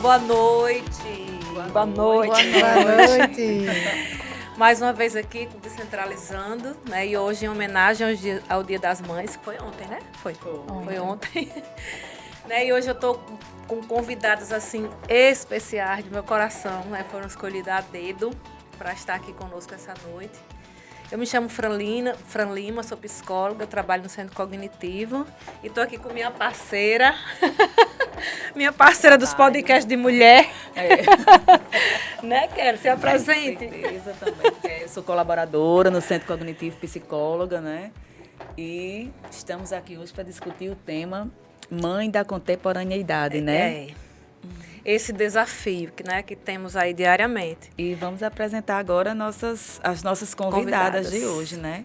Boa noite. Boa noite. Boa noite. Mais uma vez aqui com Descentralizando, né? E hoje em homenagem ao Dia das Mães, que foi ontem, né? Foi ontem. Né? E hoje eu tô com convidados assim especiais do meu coração, né? Foram escolhidos a dedo para estar aqui conosco essa noite. Eu me chamo Fran Lima, sou psicóloga, trabalho no Centro Cognitivo e estou aqui com minha parceira, minha parceira dos podcasts de mulher. Né, Kelly? Se apresente. Com certeza também. Eu sou colaboradora no Centro Cognitivo, psicóloga, né? E estamos aqui hoje para discutir o tema Mãe da Contemporaneidade, né? Esse desafio que temos aí diariamente. E vamos apresentar agora as nossas convidadas de hoje, né?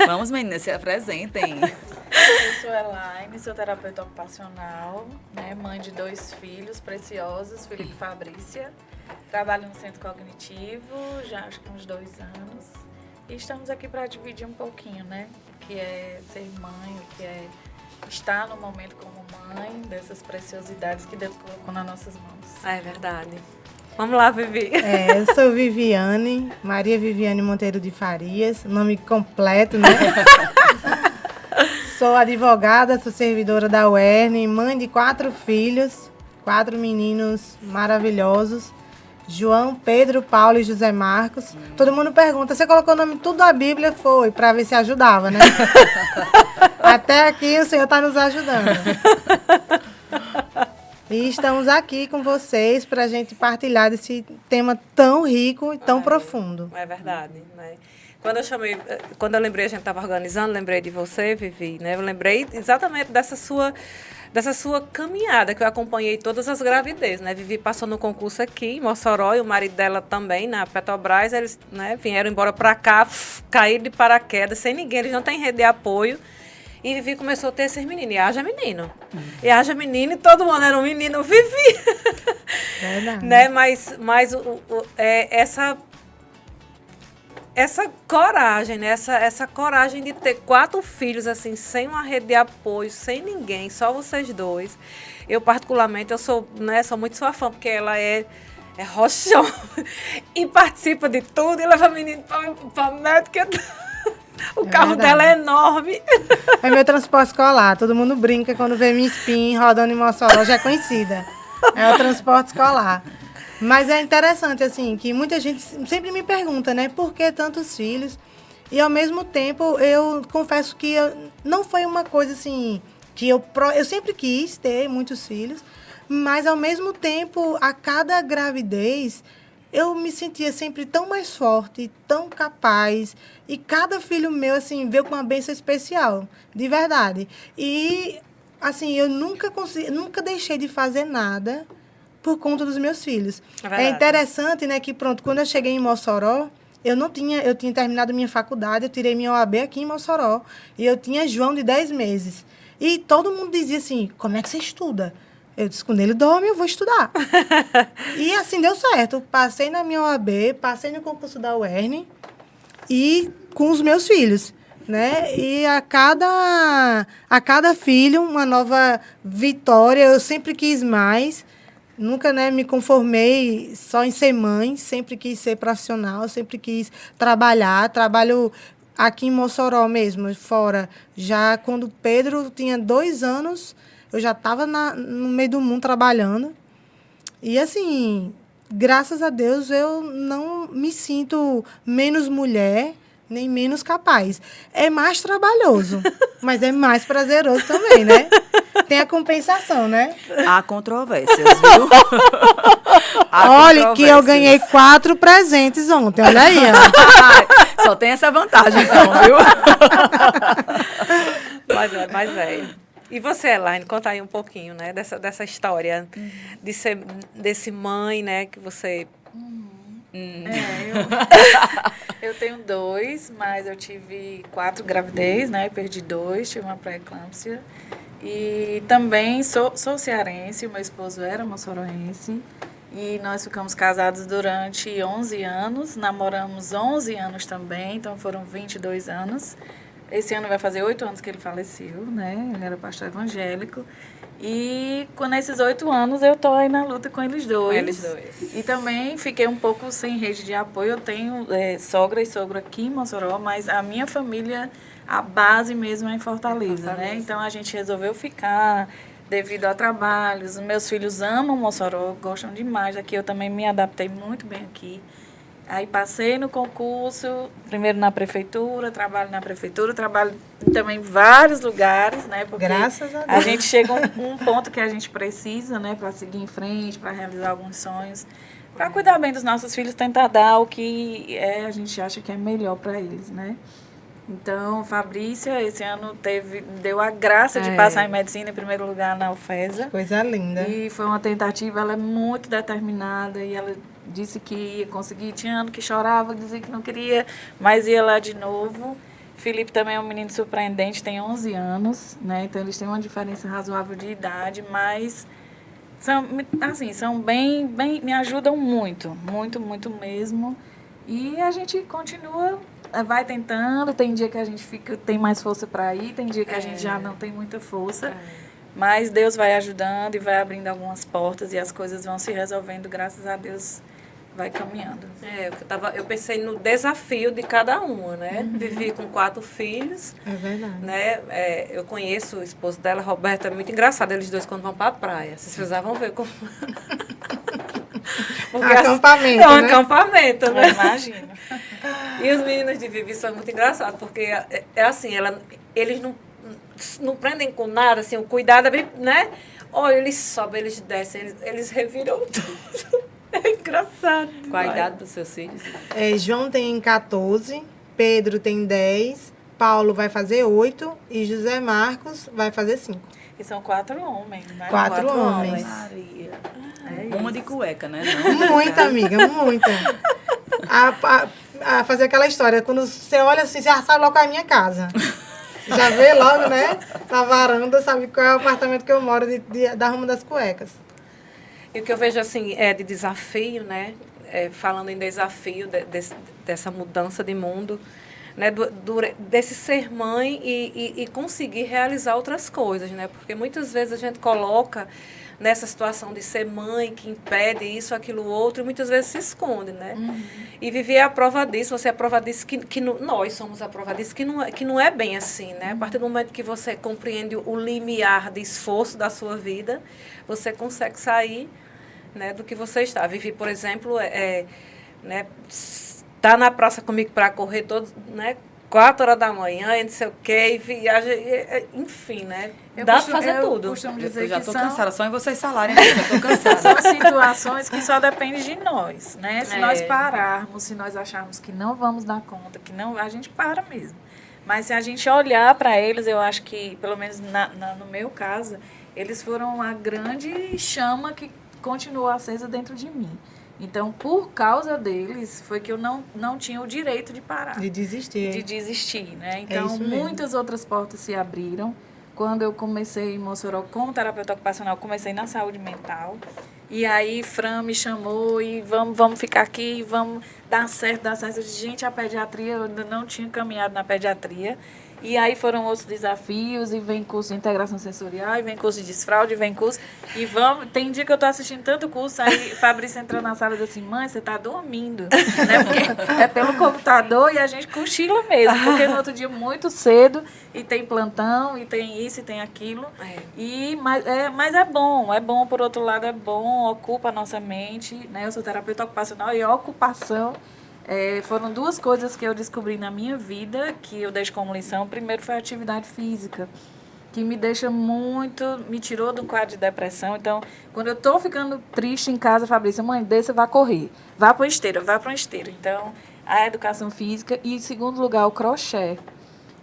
Vamos, meninas, se apresentem. Eu sou Elaine, sou terapeuta ocupacional, né? Mãe de 2 filhos preciosos, Felipe e Fabrícia. Trabalho no Centro Cognitivo já acho que uns 2 anos. E estamos aqui para dividir um pouquinho, né? O que é ser mãe, o que é estar no momento como mãe, dessas preciosidades que Deus colocou nas nossas mãos. É verdade. Vamos lá, Vivi. Eu sou Viviane, Maria Viviane Monteiro de Farias, nome completo, né? Sou advogada, sou servidora da UERN, mãe de 4 filhos, 4 meninos maravilhosos. João, Pedro, Paulo e José Marcos. Todo mundo pergunta, você colocou o nome tudo da Bíblia? Foi, para ver se ajudava, né? Até aqui o Senhor está nos ajudando. E estamos aqui com vocês para a gente partilhar desse tema tão rico e tão profundo. É verdade, né? Quando eu lembrei, a gente estava organizando, lembrei de você, Vivi, né? Eu lembrei exatamente dessa sua caminhada, que eu acompanhei todas as gravidezes, né? Vivi passou no concurso aqui em Mossoró e o marido dela também, na Petrobras, eles, né, vieram embora para cá, caíram de paraquedas, sem ninguém, eles não têm rede de apoio. E Vivi começou a ter esses meninos, e haja menino. E haja menino, e todo mundo era um menino, Vivi. Verdade. Né? Mas essa coragem, né? Essa coragem de ter 4 filhos, assim, sem uma rede de apoio, sem ninguém, só vocês dois. Eu, particularmente, sou muito sua fã, porque ela é rochão e participa de tudo, e leva menino para médica. O carro dela é enorme. É meu transporte escolar. Todo mundo brinca quando vê minha Spin rodando em Mossoró, já é conhecida. É o transporte escolar. Mas é interessante, assim, que muita gente sempre me pergunta, né? Por que tantos filhos? E, ao mesmo tempo, eu confesso que não foi uma coisa, assim, que eu sempre quis ter muitos filhos, mas, ao mesmo tempo, a cada gravidez, eu me sentia sempre tão mais forte, tão capaz. E cada filho meu, assim, veio com uma bênção especial, de verdade. E, assim, eu nunca deixei de fazer nada por conta dos meus filhos. É interessante, né, que pronto, quando eu cheguei em Mossoró, eu tinha terminado minha faculdade, eu tirei minha OAB aqui em Mossoró, e eu tinha João de 10 meses. E todo mundo dizia assim, como é que você estuda? Eu disse, quando ele dorme, eu vou estudar. E assim deu certo. Passei na minha OAB, passei no concurso da UERN e com os meus filhos, né? E a cada filho, uma nova vitória. Eu sempre quis mais. Nunca, né, me conformei só em ser mãe. Sempre quis ser profissional, sempre quis trabalhar. Trabalho aqui em Mossoró mesmo, fora. Já quando o Pedro tinha 2 anos, eu já estava no meio do mundo trabalhando. E, assim, graças a Deus, eu não me sinto menos mulher, nem menos capaz. É mais trabalhoso, mas é mais prazeroso também, né? Tem a compensação, né? Há controvérsias, viu? Olha que eu ganhei 4 presentes ontem, olha aí. Ó. Só tem essa vantagem, então, viu? Mas é. E você, Elaine, conta aí um pouquinho, né, dessa história desse mãe, né, que você... Eu tenho 2, mas eu tive 4 gravidez, né? Perdi 2, tive uma pré-eclâmpsia. E também sou cearense, o meu esposo era moçoroense. E nós ficamos casados durante 11 anos, namoramos 11 anos também, então foram 22 anos. Esse ano vai fazer 8 anos que ele faleceu, né? Ele era pastor evangélico. E nesses 8 anos eu tô aí na luta com eles dois. E também fiquei um pouco sem rede de apoio. Eu tenho sogra e sogro aqui em Mossoró, mas a minha família, a base mesmo é em Fortaleza, né? Então a gente resolveu ficar devido a trabalhos. Os meus filhos amam Mossoró, gostam demais daqui. Eu também me adaptei muito bem aqui. Aí passei no concurso, primeiro na prefeitura, trabalho também em vários lugares, né? Porque Graças a Deus. a gente chega a um ponto que a gente precisa, né? Para seguir em frente, para realizar alguns sonhos, para cuidar bem dos nossos filhos, tentar dar o que a gente acha que é melhor para eles, né? Então, Fabrícia, esse ano deu a graça de passar em medicina em primeiro lugar na UFESA. Coisa linda. E foi uma tentativa, ela é muito determinada e ela disse que ia conseguir. Tinha ano que chorava, dizia que não queria, mas ia lá de novo. Felipe também é um menino surpreendente, tem 11 anos, né? Então eles têm uma diferença razoável de idade, mas são bem, me ajudam muito, muito, muito mesmo. E a gente continua, vai tentando, tem dia que a gente tem mais força para ir, tem dia que a gente já não tem muita força. Mas Deus vai ajudando e vai abrindo algumas portas e as coisas vão se resolvendo, graças a Deus, vai caminhando. Eu pensei no desafio de cada uma, né? Vivi com 4 filhos. É verdade. Né? Eu conheço o esposo dela, Roberto, é muito engraçado, eles dois quando vão para a praia. Vocês precisavam ver como... Acampamento, é um né? acampamento, né? Eu imagino. E os meninos de Vivi são muito engraçados, porque é assim, eles não prendem com nada, assim, o cuidado é bem, né? Olha, eles sobem, eles descem, eles reviram tudo. É engraçado. Qual a idade dos seus filhos? João tem 14, Pedro tem 10, Paulo vai fazer 8 e José Marcos vai fazer 5. E são 4 homens, né? 4 homens. Maria. Isso. Uma de cueca, né? Muita, amiga, muita. A fazer aquela história, quando você olha assim, você já sabe logo qual é a minha casa. Já vê logo, né? Na varanda, sabe qual é o apartamento que eu moro, da Ruma das Cuecas. E o que eu vejo, assim, de desafio, né? Falando em desafio dessa mudança de mundo, né? Desse ser mãe e conseguir realizar outras coisas, né? Porque muitas vezes a gente coloca nessa situação de ser mãe, que impede isso, aquilo, outro, e muitas vezes se esconde, né? E Vivi é a prova disso, você é a prova disso, nós somos a prova disso, que não é bem assim, né? A partir do momento que você compreende o limiar de esforço da sua vida, você consegue sair, né, do que você está. Vivi, por exemplo, né, tá na praça comigo para correr todos, né, 4 horas da manhã, e não sei o quê, e viaja, enfim, né? Dá para fazer tudo. Eu costumo dizer Eu já que tô são... cansada, só em vocês falarem, eu tô cansada. São situações que só dependem de nós, né? Se nós pararmos, se nós acharmos que não vamos dar conta, que não, a gente para mesmo. Mas se a gente olhar para eles, eu acho que, pelo menos no meu caso, eles foram a grande chama que continuou acesa dentro de mim. Então, por causa deles, foi que eu não tinha o direito de parar. De desistir. De desistir, né? Então, isso mesmo. muitas outras portas se abriram. Quando eu comecei em Mossoró como terapeuta ocupacional, comecei na saúde mental. E aí, Fran me chamou e vamos ficar aqui, vamos dar certo. Eu disse, gente, a pediatria, eu ainda não tinha caminhado na pediatria. E aí foram outros desafios, e vem curso de integração sensorial, e vem curso de desfraude, vem curso. E tem dia que eu estou assistindo tanto curso, aí Fabrício entrou na sala e disse assim, mãe, você está dormindo. Né? Porque é pelo computador e a gente cochila mesmo, porque no outro dia muito cedo, e tem plantão, e tem isso, e tem aquilo. Mas é bom, por outro lado é bom, ocupa a nossa mente, né? Eu sou terapeuta ocupacional e ocupação. Foram 2 coisas que eu descobri na minha vida, que eu deixo como lição. Primeiro foi a atividade física, que me deixa me tirou de um quadro de depressão. Então, quando eu estou ficando triste em casa, Fabrício, mãe, desça, vá correr. Vá para uma esteira. Então, a educação física. E, em segundo lugar, o crochê.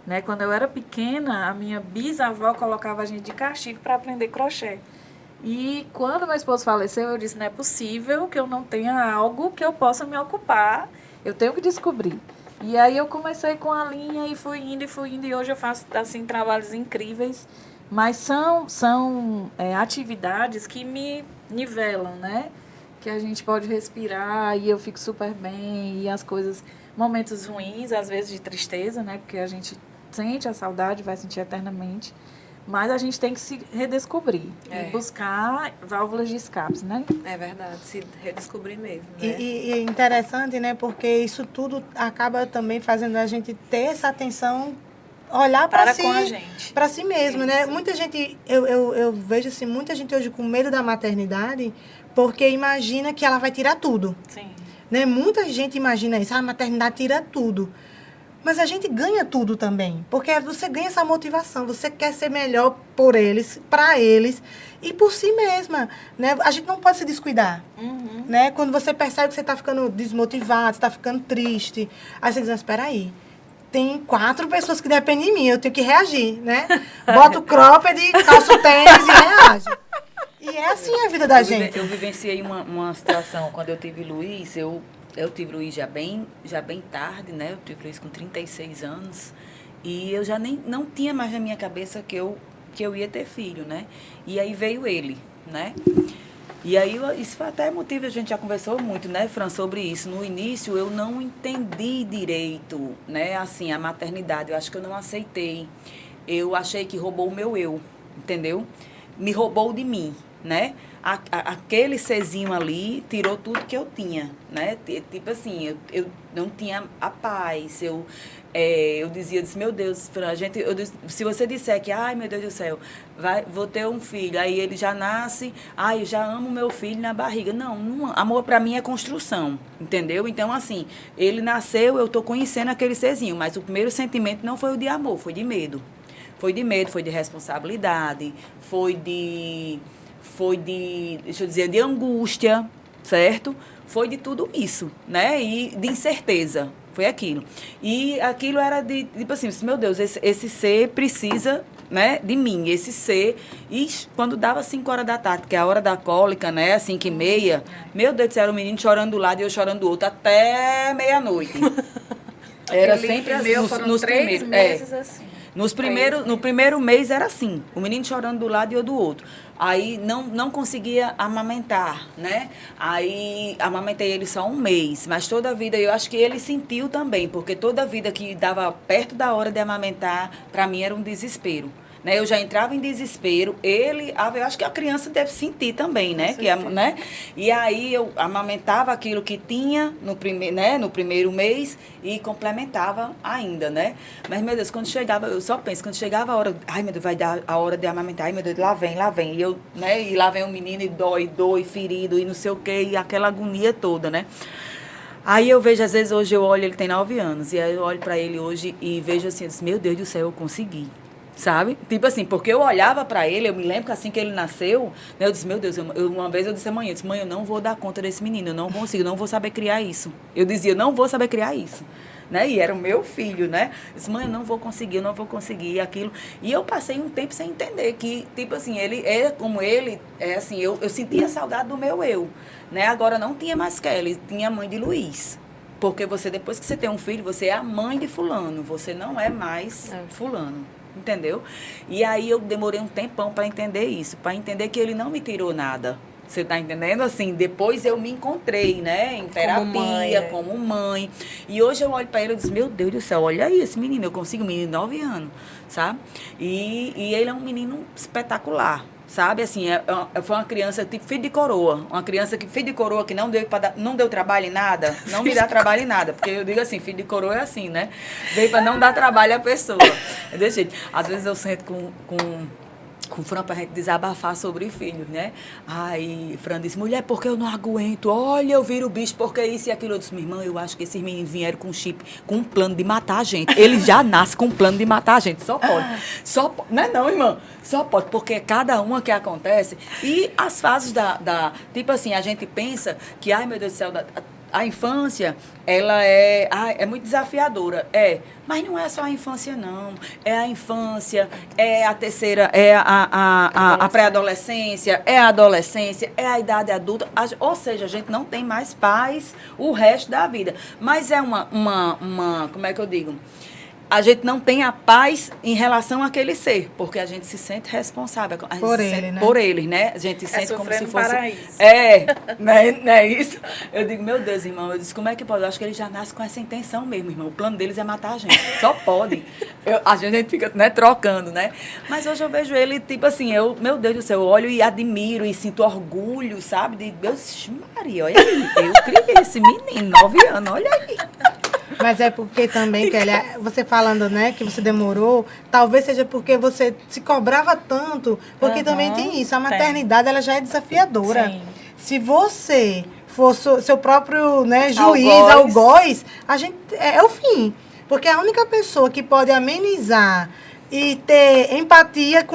Né? Quando eu era pequena, a minha bisavó colocava a gente de castigo para aprender crochê. E quando meu esposo faleceu, eu disse, não é possível que eu não tenha algo que eu possa me ocupar. Eu tenho que descobrir. E aí eu comecei com a linha e fui indo, e hoje eu faço, assim, trabalhos incríveis. Mas são atividades que me nivelam, né? Que a gente pode respirar e eu fico super bem. E as coisas, momentos ruins, às vezes de tristeza, né? Porque a gente sente a saudade, vai sentir eternamente. Mas a gente tem que se redescobrir e buscar válvulas de escape, né? É verdade, se redescobrir mesmo. E, Né? e é interessante, né? Porque isso tudo acaba também fazendo a gente ter essa atenção, olhar para si, com a gente. para si mesmo, né? Muita gente, eu vejo assim, muita gente hoje com medo da maternidade, porque imagina que ela vai tirar tudo. Sim. Né? Muita gente imagina isso, a maternidade tira tudo. Mas a gente ganha tudo também, porque você ganha essa motivação, você quer ser melhor por eles, para eles e por si mesma, né? A gente não pode se descuidar, né? Quando você percebe que você está ficando desmotivado, você está ficando triste, aí você diz, mas espera aí, tem 4 pessoas que dependem de mim, eu tenho que reagir, né? Boto cropped, calço tênis e reage. E é assim a vida da gente. Eu vivenciei uma situação, quando eu tive Luiz, eu tive Luiz já bem tarde, né? Eu tive Luiz com 36 anos. E eu já não tinha mais na minha cabeça que eu ia ter filho, né? E aí veio ele, né? E aí, isso foi até motivo, a gente já conversou muito, né, Fran, sobre isso. No início, eu não entendi direito, né, assim, a maternidade. Eu acho que eu não aceitei. Eu achei que roubou o meu eu, entendeu? Me roubou de mim, né? Aquele serzinho ali tirou tudo que eu tinha, né? Tipo assim, eu não tinha a paz, eu disse, meu Deus, se você disser que, ai, meu Deus do céu, vou ter um filho, aí ele já nasce, ai, eu já amo meu filho na barriga. Não, amor pra mim é construção, entendeu? Então, assim, ele nasceu, eu tô conhecendo aquele serzinho, mas o primeiro sentimento não foi o de amor, foi de medo. Foi de medo, foi de responsabilidade, foi de, deixa eu dizer, de angústia, certo? Foi de tudo isso, né? E de incerteza, foi aquilo. E aquilo era de, tipo assim, meu Deus, esse ser precisa, né, de mim, esse ser. E quando dava 5 horas da tarde, que é a hora da cólica, né, 5h30, meu Deus do céu, era o menino chorando do lado e eu chorando do outro, até meia-noite. Era sempre assim, nos 3 primeiros meses assim. No primeiro mês era assim, o menino chorando do lado e eu do outro. Aí não conseguia amamentar, né? Aí amamentei ele só 1 mês, mas toda a vida, eu acho que ele sentiu também, porque toda a vida que dava perto da hora de amamentar, para mim era um desespero. Né? Eu já entrava em desespero, eu acho que a criança deve sentir também, né? Né? E aí eu amamentava aquilo que tinha no primeiro mês e complementava ainda, né? Mas, meu Deus, quando chegava, eu só penso, quando chegava a hora, ai, meu Deus, vai dar a hora de amamentar, ai, meu Deus, lá vem. E eu, né? E lá vem o menino e dói, ferido, e não sei o quê, e aquela agonia toda, né? Aí eu vejo, às vezes, hoje eu olho, ele tem 9 anos, e aí eu olho para ele hoje e vejo assim, meu Deus do céu, eu consegui. Sabe? Tipo assim, porque eu olhava para ele, eu me lembro que assim que ele nasceu, né, eu disse, meu Deus, uma vez eu disse à mãe, eu não vou dar conta desse menino, eu não consigo, não vou saber criar isso. Eu dizia, eu não vou saber criar isso. Né? E era o meu filho, né? Eu disse, mãe, eu não vou conseguir aquilo. E eu passei um tempo sem entender que, tipo assim, ele é como ele, é assim, eu sentia saudade do meu eu, né? Agora não tinha mais Kelly, tinha a mãe de Luiz. Porque você, depois que você tem um filho, você é a mãe de fulano, você não é mais fulano. Entendeu? E aí eu demorei um tempão para entender isso, para entender que ele não me tirou nada. Você está entendendo? Assim, depois eu me encontrei, né? Em terapia, como mãe. E hoje eu olho para ele e digo, meu Deus do céu, olha aí esse menino, eu consigo, um menino de 9 anos, sabe? E ele é um menino espetacular. Sabe, assim, foi uma criança tipo filho de coroa. Uma criança filho de coroa que não deu trabalho em nada, não me dá trabalho em nada. Porque eu digo assim, filho de coroa é assim, né? Veio para não dar trabalho à pessoa. É desse jeito. Às vezes eu sento com o Fran pra gente desabafar sobre filhos, né? Aí Fran disse, mulher, porque eu não aguento? Olha, eu viro bicho, porque isso e aquilo. Eu disse, minha irmã, eu acho que esses meninos vieram com chip, com um plano de matar a gente. Ele já nasce com um plano de matar a gente. Só pode. Não é não, irmã. Só pode, porque cada uma que acontece. E as fases tipo assim, a gente pensa que, ai, meu Deus do céu, a infância, ela é muito desafiadora, mas não é só a infância, não. É a infância, é a terceira, é a pré-adolescência, é a adolescência, é a idade adulta. Ou seja, a gente não tem mais paz o resto da vida. Mas é como é que eu digo? a gente não tem a paz em relação àquele ser, porque a gente se sente responsável. A gente Por se ele, sente né? por ele, né? A gente sente como se sofrer no fosse... paraíso. Não é isso? Eu digo, meu Deus, irmão, eu disse, como é que pode? Eu acho que eles já nascem com essa intenção mesmo, irmão. O plano deles é matar a gente. Só pode. A gente fica, né, trocando, né? Mas hoje eu vejo ele, tipo assim, meu Deus do céu, eu olho e admiro e sinto orgulho, sabe? De Deus, Maria, olha aí, eu criei esse menino, 9 anos, olha aí. Mas é porque também, Kelly, você falando, né, que você demorou, talvez seja porque você se cobrava tanto, porque também tem isso, a maternidade, ela já é desafiadora. Sim. Se você for seu próprio, né, juiz, Algoz. algoz, a gente, é o fim. Porque a única pessoa que pode amenizar e ter empatia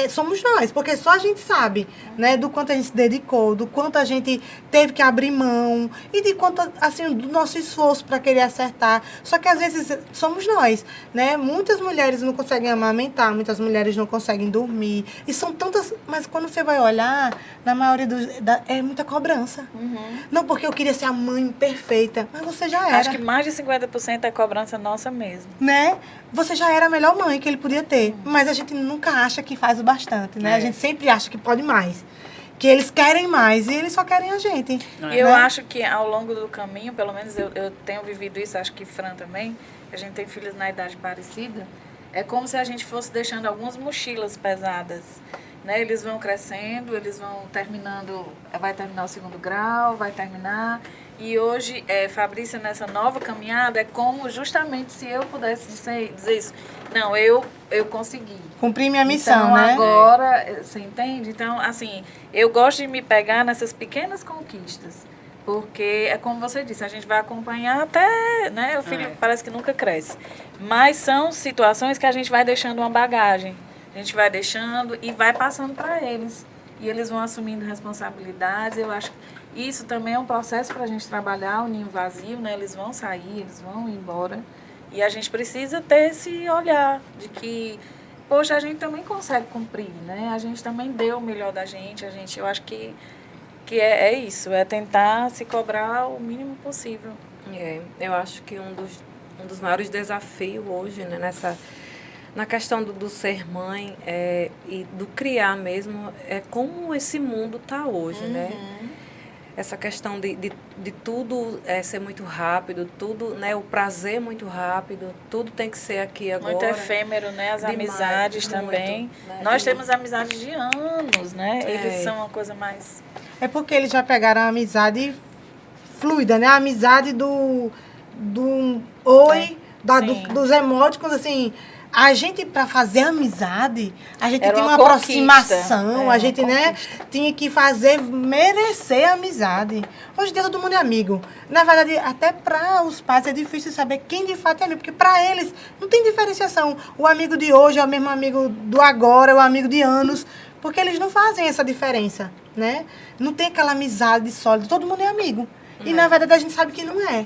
somos nós, porque só a gente sabe, né, do quanto a gente se dedicou, do quanto a gente teve que abrir mão e de quanto, assim, do nosso esforço para querer acertar. Só que às vezes somos nós, né? Muitas mulheres não conseguem amamentar, muitas mulheres não conseguem dormir e são tantas, mas quando você vai olhar, na maioria é muita cobrança. Não porque eu queria ser a mãe perfeita, mas você já era. Acho que mais de 50% é cobrança nossa mesmo. Né? Você já era a melhor mãe que ele podia ter. Mas a gente nunca acha que faz o bastante, né? A gente sempre acha que pode mais. Que eles querem mais e eles só querem a gente. E eu né? acho que ao longo do caminho, pelo menos eu tenho vivido isso, acho que Fran também, a gente tem filhos na idade parecida, é como se a gente fosse deixando algumas mochilas pesadas. Né? Eles vão crescendo, eles vão terminando, vai terminar o 2º grau, vai terminar. E hoje, Fabrícia, nessa nova caminhada, é como justamente se eu pudesse dizer isso. Não, eu consegui. Cumprir minha missão, então, né? Agora, você entende? Então, assim, eu gosto de me pegar nessas pequenas conquistas. Porque é como você disse, a gente vai acompanhar até, né? O filho parece que nunca cresce. Mas são situações que a gente vai deixando uma bagagem. A gente vai deixando e vai passando para eles. E eles vão assumindo responsabilidades. Eu acho que isso também é um processo para a gente trabalhar o ninho vazio, né? Eles vão sair, eles vão ir embora. E a gente precisa ter esse olhar de que, poxa, a gente também consegue cumprir, né? A gente também deu o melhor da gente. Eu acho que é isso, é tentar se cobrar o mínimo possível. Eu acho que um dos maiores desafios hoje, né, na questão do ser mãe e do criar mesmo, é como esse mundo está hoje, né? Essa questão de tudo ser muito rápido, tudo, né, o prazer muito rápido, tudo tem que ser aqui agora. Muito efêmero, né? As Demais, amizades muito, também. né? Nós temos amizades de anos, né? É. Eles são uma coisa mais... É porque eles já pegaram a amizade fluida, né? A amizade do oi, dos emoticons, assim... A gente, para fazer amizade, a gente Era tinha uma uma conquista. aproximação, Era a gente, uma né, tinha que merecer a amizade. Hoje em dia todo mundo é amigo. Na verdade, até para os pais é difícil saber quem de fato é amigo, porque para eles não tem diferenciação. O amigo de hoje é o mesmo amigo do agora, é o amigo de anos, porque eles não fazem essa diferença, né? Não tem aquela amizade sólida, todo mundo é amigo. E na verdade a gente sabe que não é.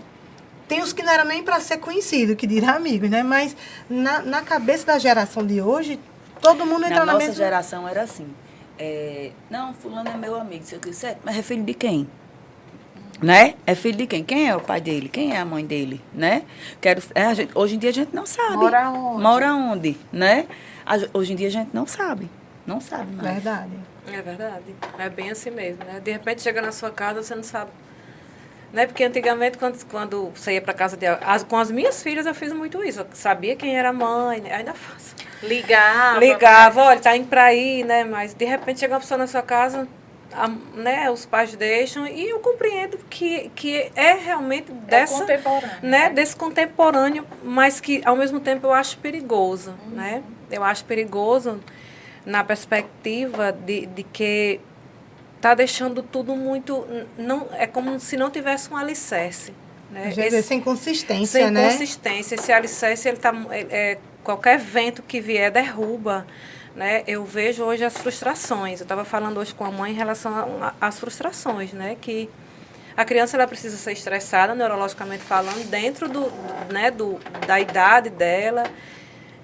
Tem os que não eram nem para ser conhecido, que dirá amigos, né? Mas na cabeça da geração de hoje, todo mundo entra na mesma... nossa geração era assim. Não, fulano é meu amigo, sei o que, certo? Mas é filho de quem? Né? É filho de quem? Quem é o pai dele? Quem é a mãe dele? Né? Hoje em dia a gente não sabe. Mora onde? Né? Hoje em dia a gente não sabe. Não sabe mais. Verdade. É verdade. É bem assim mesmo, né? De repente chega na sua casa, você não sabe. Né? Porque antigamente, quando você ia para casa com as minhas filhas, eu fiz muito isso. Eu sabia quem era a mãe, né? Ainda faço. Ligava, olha, tá indo para aí, né? Mas de repente chega uma pessoa na sua casa, né? Os pais deixam, e eu compreendo que é realmente contemporâneo, né? Desse contemporâneo, mas que ao mesmo tempo eu acho perigoso, né? Eu acho perigoso na perspectiva de que está deixando tudo muito... é como se não tivesse um alicerce. Né? Sem consistência, sem né? Sem consistência. Esse alicerce, qualquer vento que vier, derruba. Né? Eu vejo hoje as frustrações. Eu estava falando hoje com a mãe em relação às frustrações. Né? Que a criança ela precisa ser estressada, neurologicamente falando, dentro da idade dela.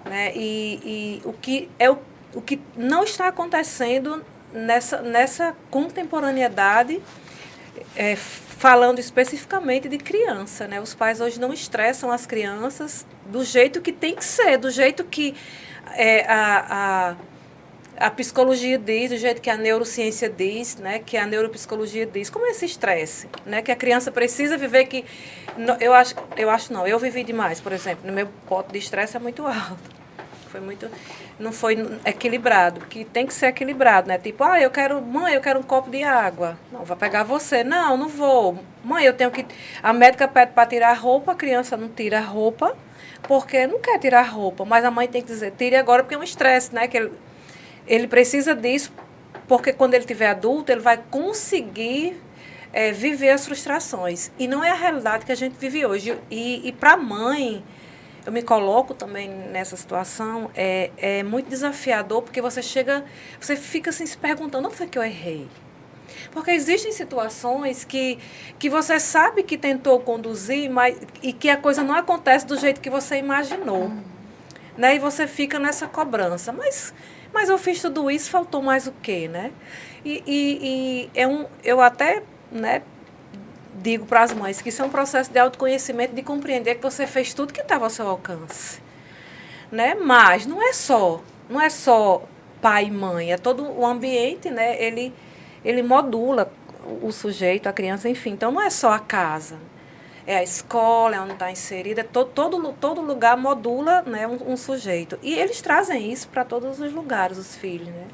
Né? E o que não está acontecendo nessa contemporaneidade, falando especificamente de criança, né? Os pais hoje não estressam as crianças do jeito que tem que ser, do jeito que a psicologia diz, do jeito que a neurociência diz, né, que a neuropsicologia diz, como esse estresse, né, que a criança precisa viver, que eu vivi demais, por exemplo, no meu ponto de estresse é muito alto, não foi equilibrado, que tem que ser equilibrado, né, tipo, mãe, eu quero um copo de água, não, vai pegar você, não vou, mãe, a médica pede para tirar a roupa, a criança não tira a roupa, porque não quer tirar a roupa, mas a mãe tem que dizer, tire agora, porque é um estresse, né, que ele precisa disso, porque quando ele tiver adulto, ele vai conseguir viver as frustrações. E não é a realidade que a gente vive hoje. E para a mãe, eu me coloco também nessa situação, é muito desafiador, porque você fica assim se perguntando, onde foi que eu errei? Porque existem situações que você sabe que tentou conduzir, e que a coisa não acontece do jeito que você imaginou. Né? E você fica nessa cobrança. Mas eu fiz tudo isso, faltou mais o quê, né? Eu até, né, digo para as mães que isso é um processo de autoconhecimento, de compreender que você fez tudo que estava ao seu alcance. Né? Mas não é só pai e mãe, é todo o ambiente, né? Ele modula o sujeito, a criança, enfim. Então, não é só a casa. É a escola, é onde está inserida, todo lugar modula, né, um sujeito. E eles trazem isso para todos os lugares, os filhos. Né?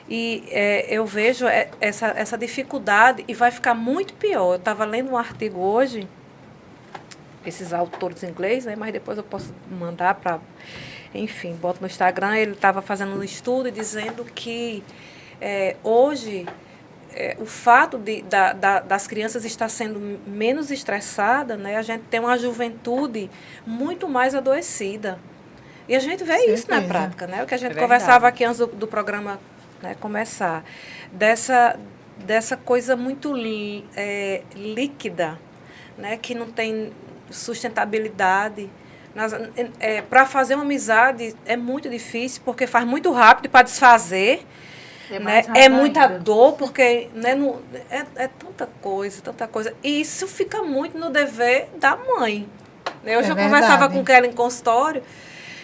E eu vejo essa dificuldade, e vai ficar muito pior. Eu estava lendo um artigo hoje, esses autores ingleses, né, mas depois eu posso mandar para... Enfim, boto no Instagram, ele estava fazendo um estudo e dizendo que hoje... o fato das crianças estar sendo menos estressadas, né, a gente tem uma juventude muito mais adoecida. E a gente vê isso na prática, né? O que a gente conversava aqui antes do programa, né, começar. Dessa coisa muito líquida, né, que não tem sustentabilidade. Para fazer uma amizade é muito difícil, porque faz muito rápido para desfazer. É muita dor, porque né, é tanta coisa. E isso fica muito no dever da mãe. Eu já conversava com Kelly em consultório,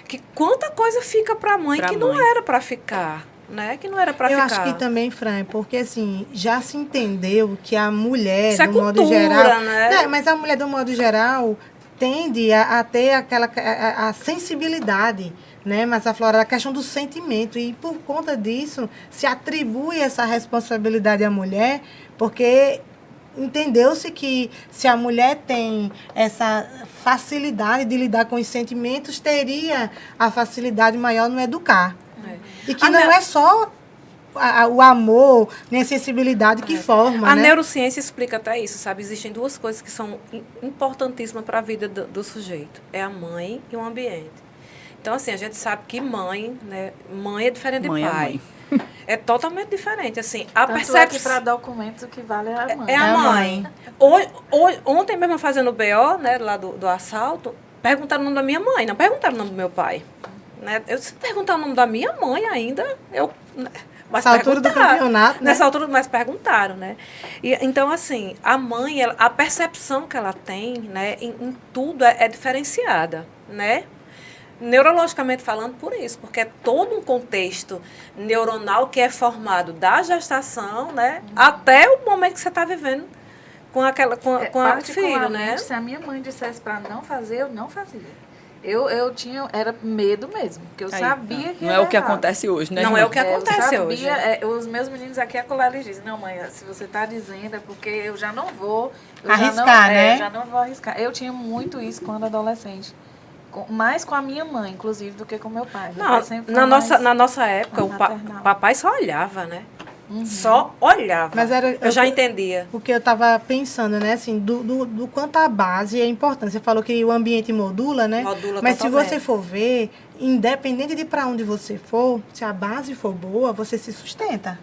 que quanta coisa fica para a mãe que não era para ficar. Né? Que não era para ficar. Eu acho que também, Fran, porque assim, já se entendeu que a mulher, isso do modo geral... né? Mas a mulher, do modo geral, tende a ter a sensibilidade, né, mas aflorada, a questão do sentimento, e por conta disso se atribui essa responsabilidade à mulher, porque entendeu-se que se a mulher tem essa facilidade de lidar com os sentimentos, teria a facilidade maior no educar. E que não é só o amor, nem a sensibilidade que forma. A né? neurociência explica até isso, sabe? Existem duas coisas que são importantíssimas para a vida do sujeito. É a mãe e o ambiente. Então, assim, a gente sabe que mãe, né? Mãe é diferente de pai. É totalmente diferente. Assim, a percepção. Que para documentos o que vale é a mãe. É a mãe. Ontem mesmo fazendo o BO, né, lá do assalto, perguntaram o nome da minha mãe, não perguntaram o nome do meu pai. Né? Eu se perguntar o nome da minha mãe ainda, mas nessa altura do campeonato, nessa altura, mas perguntaram, né? E, então, assim, a mãe, a percepção que ela tem, né, em tudo é diferenciada, né? Neurologicamente falando, por isso, porque é todo um contexto neuronal que é formado da gestação, né, até o momento que você está vivendo com a filho, né? Se a minha mãe dissesse para não fazer, eu não fazia. Eu tinha, era medo mesmo, porque eu sabia que não é o que acontece hoje, né? Não é o que acontece hoje. Os meus meninos aqui acolá, eles dizem, não, mãe, se você está dizendo é porque eu já não vou arriscar, né? Eu já não vou arriscar. Eu tinha muito isso quando adolescente. Mais com a minha mãe, inclusive, do que com meu pai. Na nossa época, o papai só olhava, né? Uhum. Só olhava. Mas eu já entendia. O que eu estava pensando, né? Assim, do quanto a base é importante. Você falou que o ambiente modula, né? Modula mas totalmente. Se você for ver, independente de para onde você for, se a base for boa, você se sustenta.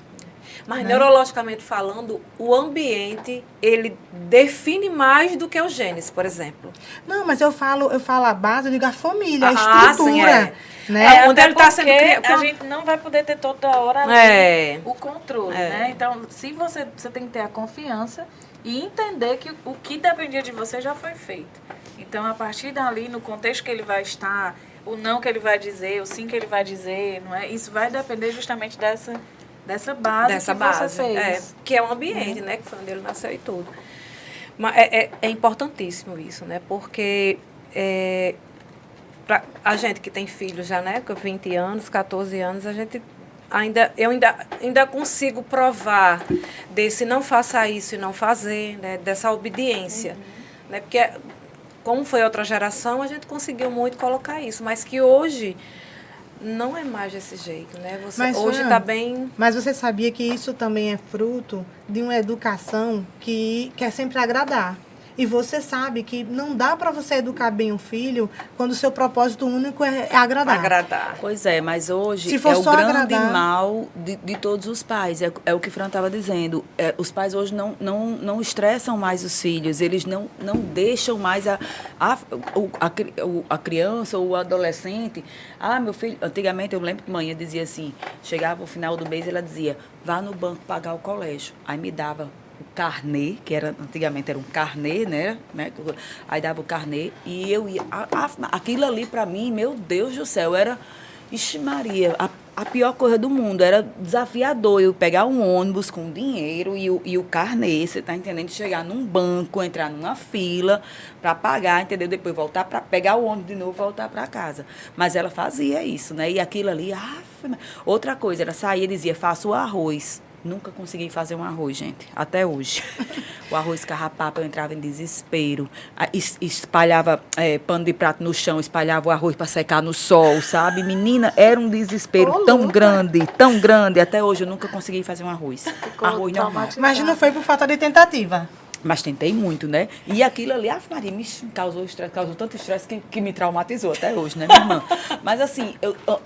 Mas, neurologicamente falando, o ambiente, ele define mais do que o genes, por exemplo. Não, mas eu falo a base, eu digo a família, a estrutura. Sim, né? Onde ele está sendo criado. A gente não vai poder ter toda hora ali o controle, né? Então, se você tem que ter a confiança e entender que o que dependia de você já foi feito. Então, a partir dali, no contexto que ele vai estar, o não que ele vai dizer, o sim que ele vai dizer, não é? Isso vai depender justamente dessa base que você fez. Que é o ambiente, né? Que foi onde ele nasceu e tudo. Mas é importantíssimo isso, né? Porque pra a gente que tem filhos já, né? Com 20 anos, 14 anos, eu ainda consigo provar desse não faça isso e não fazer, né? Dessa obediência. Né? Porque, como foi outra geração, a gente conseguiu muito colocar isso. Mas que hoje não é mais desse jeito, né? Hoje está bem... Mas você sabia que isso também é fruto de uma educação que quer sempre agradar. E você sabe que não dá para você educar bem um filho quando o seu propósito único é agradar. Pois é, mas hoje Se for o só grande agradar... mal de todos os pais. É o que o Fran estava dizendo. Os pais hoje não estressam mais os filhos. Eles não deixam mais a criança ou o adolescente... meu filho... Antigamente, eu lembro que mãe dizia assim, chegava o final do mês e ela dizia, vá no banco pagar o colégio. Aí me dava o carnê, que antigamente era um carnê, né? Aí dava o carnê e eu ia... Aquilo ali, para mim, meu Deus do céu, era... Ixi Maria, a pior coisa do mundo. Era desafiador eu pegar um ônibus com dinheiro e o carnê, você tá entendendo? Chegar num banco, entrar numa fila para pagar, entendeu? Depois voltar para pegar o ônibus de novo e voltar para casa. Mas ela fazia isso, né? E aquilo ali... Outra coisa, ela saía e dizia, faça o arroz. Nunca consegui fazer um arroz, gente, até hoje. O arroz carrapapa, eu entrava em desespero. Espalhava pano de prato no chão, espalhava o arroz para secar no sol, sabe? Menina, era um desespero tão grande. Até hoje eu nunca consegui fazer um arroz. Arroz normal. Mas não foi por falta de tentativa. Mas tentei muito, né? E aquilo ali, Maria, me causou estresse, causou tanto estresse que me traumatizou até hoje, né, minha irmã? Mas assim,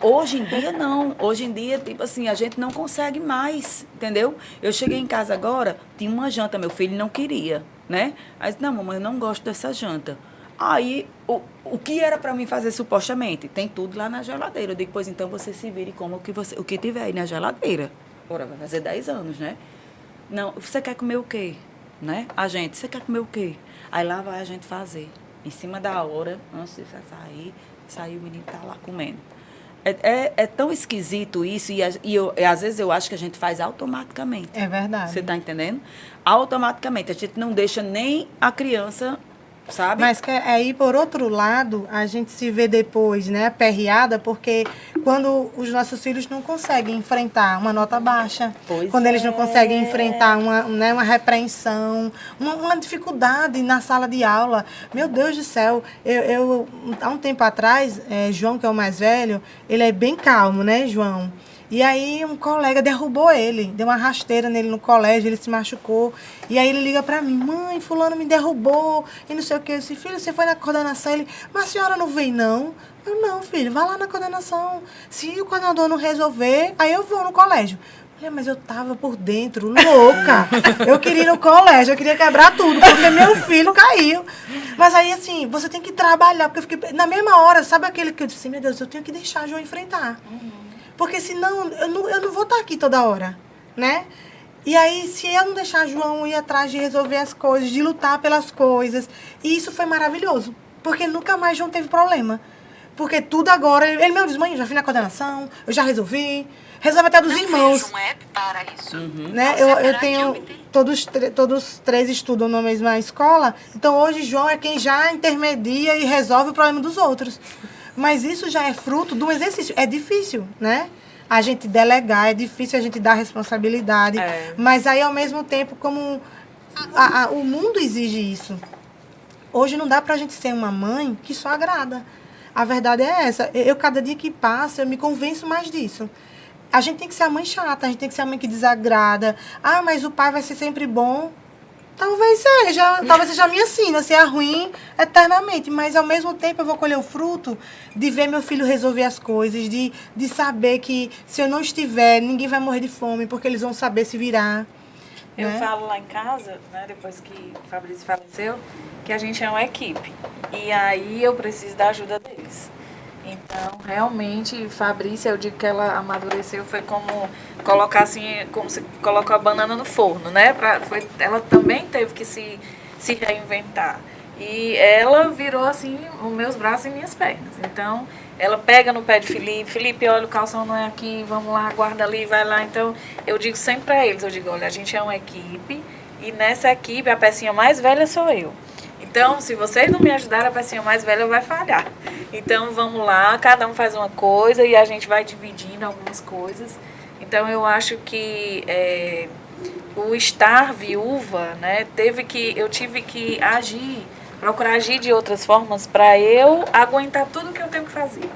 hoje em dia não. Hoje em dia, tipo assim, a gente não consegue mais, entendeu? Eu cheguei em casa agora, tinha uma janta, meu filho não queria, né? Aí não, mamãe, eu não gosto dessa janta. Aí, o que era para mim fazer supostamente? Tem tudo lá na geladeira. Eu digo, pois então você se vire como o que tiver aí na geladeira. Ora, vai fazer 10 anos, né? Não, você quer comer o quê? Né? Você quer comer o quê? Aí lá vai a gente fazer. Em cima da hora, antes de sair o menino tá lá comendo. É tão esquisito isso, e às vezes eu acho que a gente faz automaticamente. É verdade. Você está entendendo? Automaticamente. A gente não deixa nem a criança, sabe? Mas aí, por outro lado, a gente se vê depois, né, aperreada, porque quando os nossos filhos não conseguem enfrentar uma nota baixa, quando eles não conseguem enfrentar uma repreensão, uma dificuldade na sala de aula. Meu Deus do céu, eu há um tempo atrás, João, que é o mais velho, ele é bem calmo, né, João? E aí um colega derrubou ele, deu uma rasteira nele no colégio, ele se machucou. E aí ele liga pra mim, mãe, fulano me derrubou, e não sei o que. Eu disse, filho, você foi na coordenação? Ele, mas a senhora não veio, não? Eu, não, filho, vai lá na coordenação. Se o coordenador não resolver, aí eu vou no colégio. Mas eu tava por dentro, louca. Eu queria ir no colégio, eu queria quebrar tudo, porque meu filho caiu. Mas aí, assim, você tem que trabalhar, porque eu fiquei... Na mesma hora, sabe aquele que eu disse assim, meu Deus, eu tenho que deixar a João enfrentar. Porque senão eu não vou estar aqui toda hora, né? E aí, se eu não deixar João ir atrás de resolver as coisas, de lutar pelas coisas, e isso foi maravilhoso, porque nunca mais João teve problema. Porque tudo agora, ele mesmo diz, mãe, eu já fui na coordenação, eu já resolve até dos irmãos. Um app para isso. Né? Eu tenho, todos três estudam na mesma escola, então hoje João é quem já intermedia e resolve o problema dos outros. Mas isso já é fruto de um exercício. É difícil, né? A gente delegar, é difícil a gente dar responsabilidade. Mas aí, ao mesmo tempo, como o mundo exige isso. Hoje não dá pra gente ser uma mãe que só agrada. A verdade é essa. Cada dia que passa, eu me convenço mais disso. A gente tem que ser a mãe chata, a gente tem que ser a mãe que desagrada. Mas o pai vai ser sempre bom. Talvez seja a minha sina, ser ruim eternamente, mas ao mesmo tempo eu vou colher o fruto de ver meu filho resolver as coisas, de saber que se eu não estiver, ninguém vai morrer de fome, porque eles vão saber se virar. Eu né? falo lá em casa, né, depois que o Fabrício faleceu, que a gente é uma equipe. E aí eu preciso da ajuda deles. Então, realmente, Fabrícia, eu digo que ela amadureceu, foi como colocar assim, como se coloca a banana no forno, né? Ela também teve que se reinventar. E ela virou assim, os meus braços e minhas pernas. Então, ela pega no pé de Felipe, Felipe, olha, o calção não é aqui, vamos lá, guarda ali, vai lá. Então, eu digo sempre para eles, eu digo, olha, a gente é uma equipe, e nessa equipe a pecinha mais velha sou eu. Então, se vocês não me ajudarem, a pecinha mais velha vai falhar. Então, vamos lá, cada um faz uma coisa e a gente vai dividindo algumas coisas. Então, eu acho que o estar viúva, né, eu tive que procurar agir de outras formas para eu aguentar tudo que eu tenho que fazer.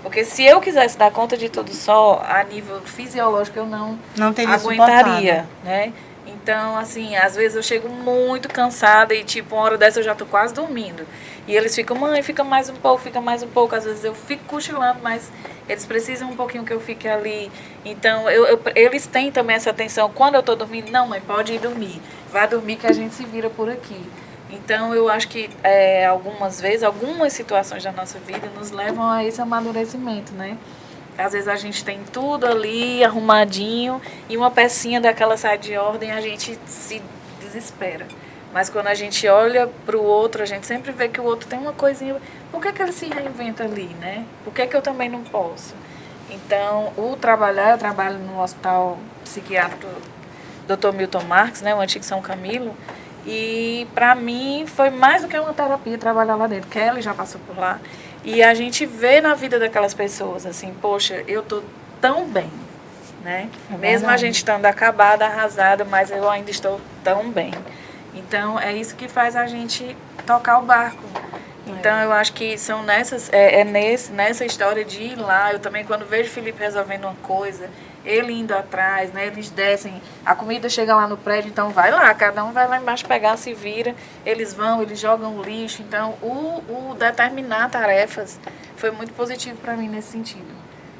Porque se eu quisesse dar conta de tudo só, a nível fisiológico, eu não teria aguentaria, suportado. né? Então, assim, às vezes eu chego muito cansada e, tipo, uma hora dessa eu já tô quase dormindo. E eles ficam, mãe, fica mais um pouco, fica mais um pouco. Às vezes eu fico cochilando, mas eles precisam um pouquinho que eu fique ali. Então, eles têm também essa atenção. Quando eu tô dormindo, não, mãe, pode ir dormir. Vai dormir que a gente se vira por aqui. Então, eu acho que algumas vezes, algumas situações da nossa vida nos levam a esse amadurecimento, né? Às vezes a gente tem tudo ali arrumadinho e uma pecinha daquela sai de ordem, a gente se desespera. Mas quando a gente olha para o outro, a gente sempre vê que o outro tem uma coisinha. Por que ele se reinventa ali, né? Por que eu também não posso? Então, eu trabalho no Hospital Psiquiátrico Dr. Milton Marques, né, o antigo São Camilo, e para mim foi mais do que uma terapia trabalhar lá dentro. Kelly já passou por lá. E a gente vê na vida daquelas pessoas, assim, poxa, eu tô tão bem, né? Mesmo a gente estando acabada, arrasada, mas eu ainda estou tão bem. Então, é isso que faz a gente tocar o barco. Então, eu acho que são nessa história de ir lá. Eu também, quando vejo o Felipe resolvendo uma coisa, ele indo atrás, né? Eles descem, a comida chega lá no prédio, então vai lá, cada um vai lá embaixo pegar, se vira, eles vão, eles jogam lixo. Então, o determinar tarefas foi muito positivo para mim nesse sentido,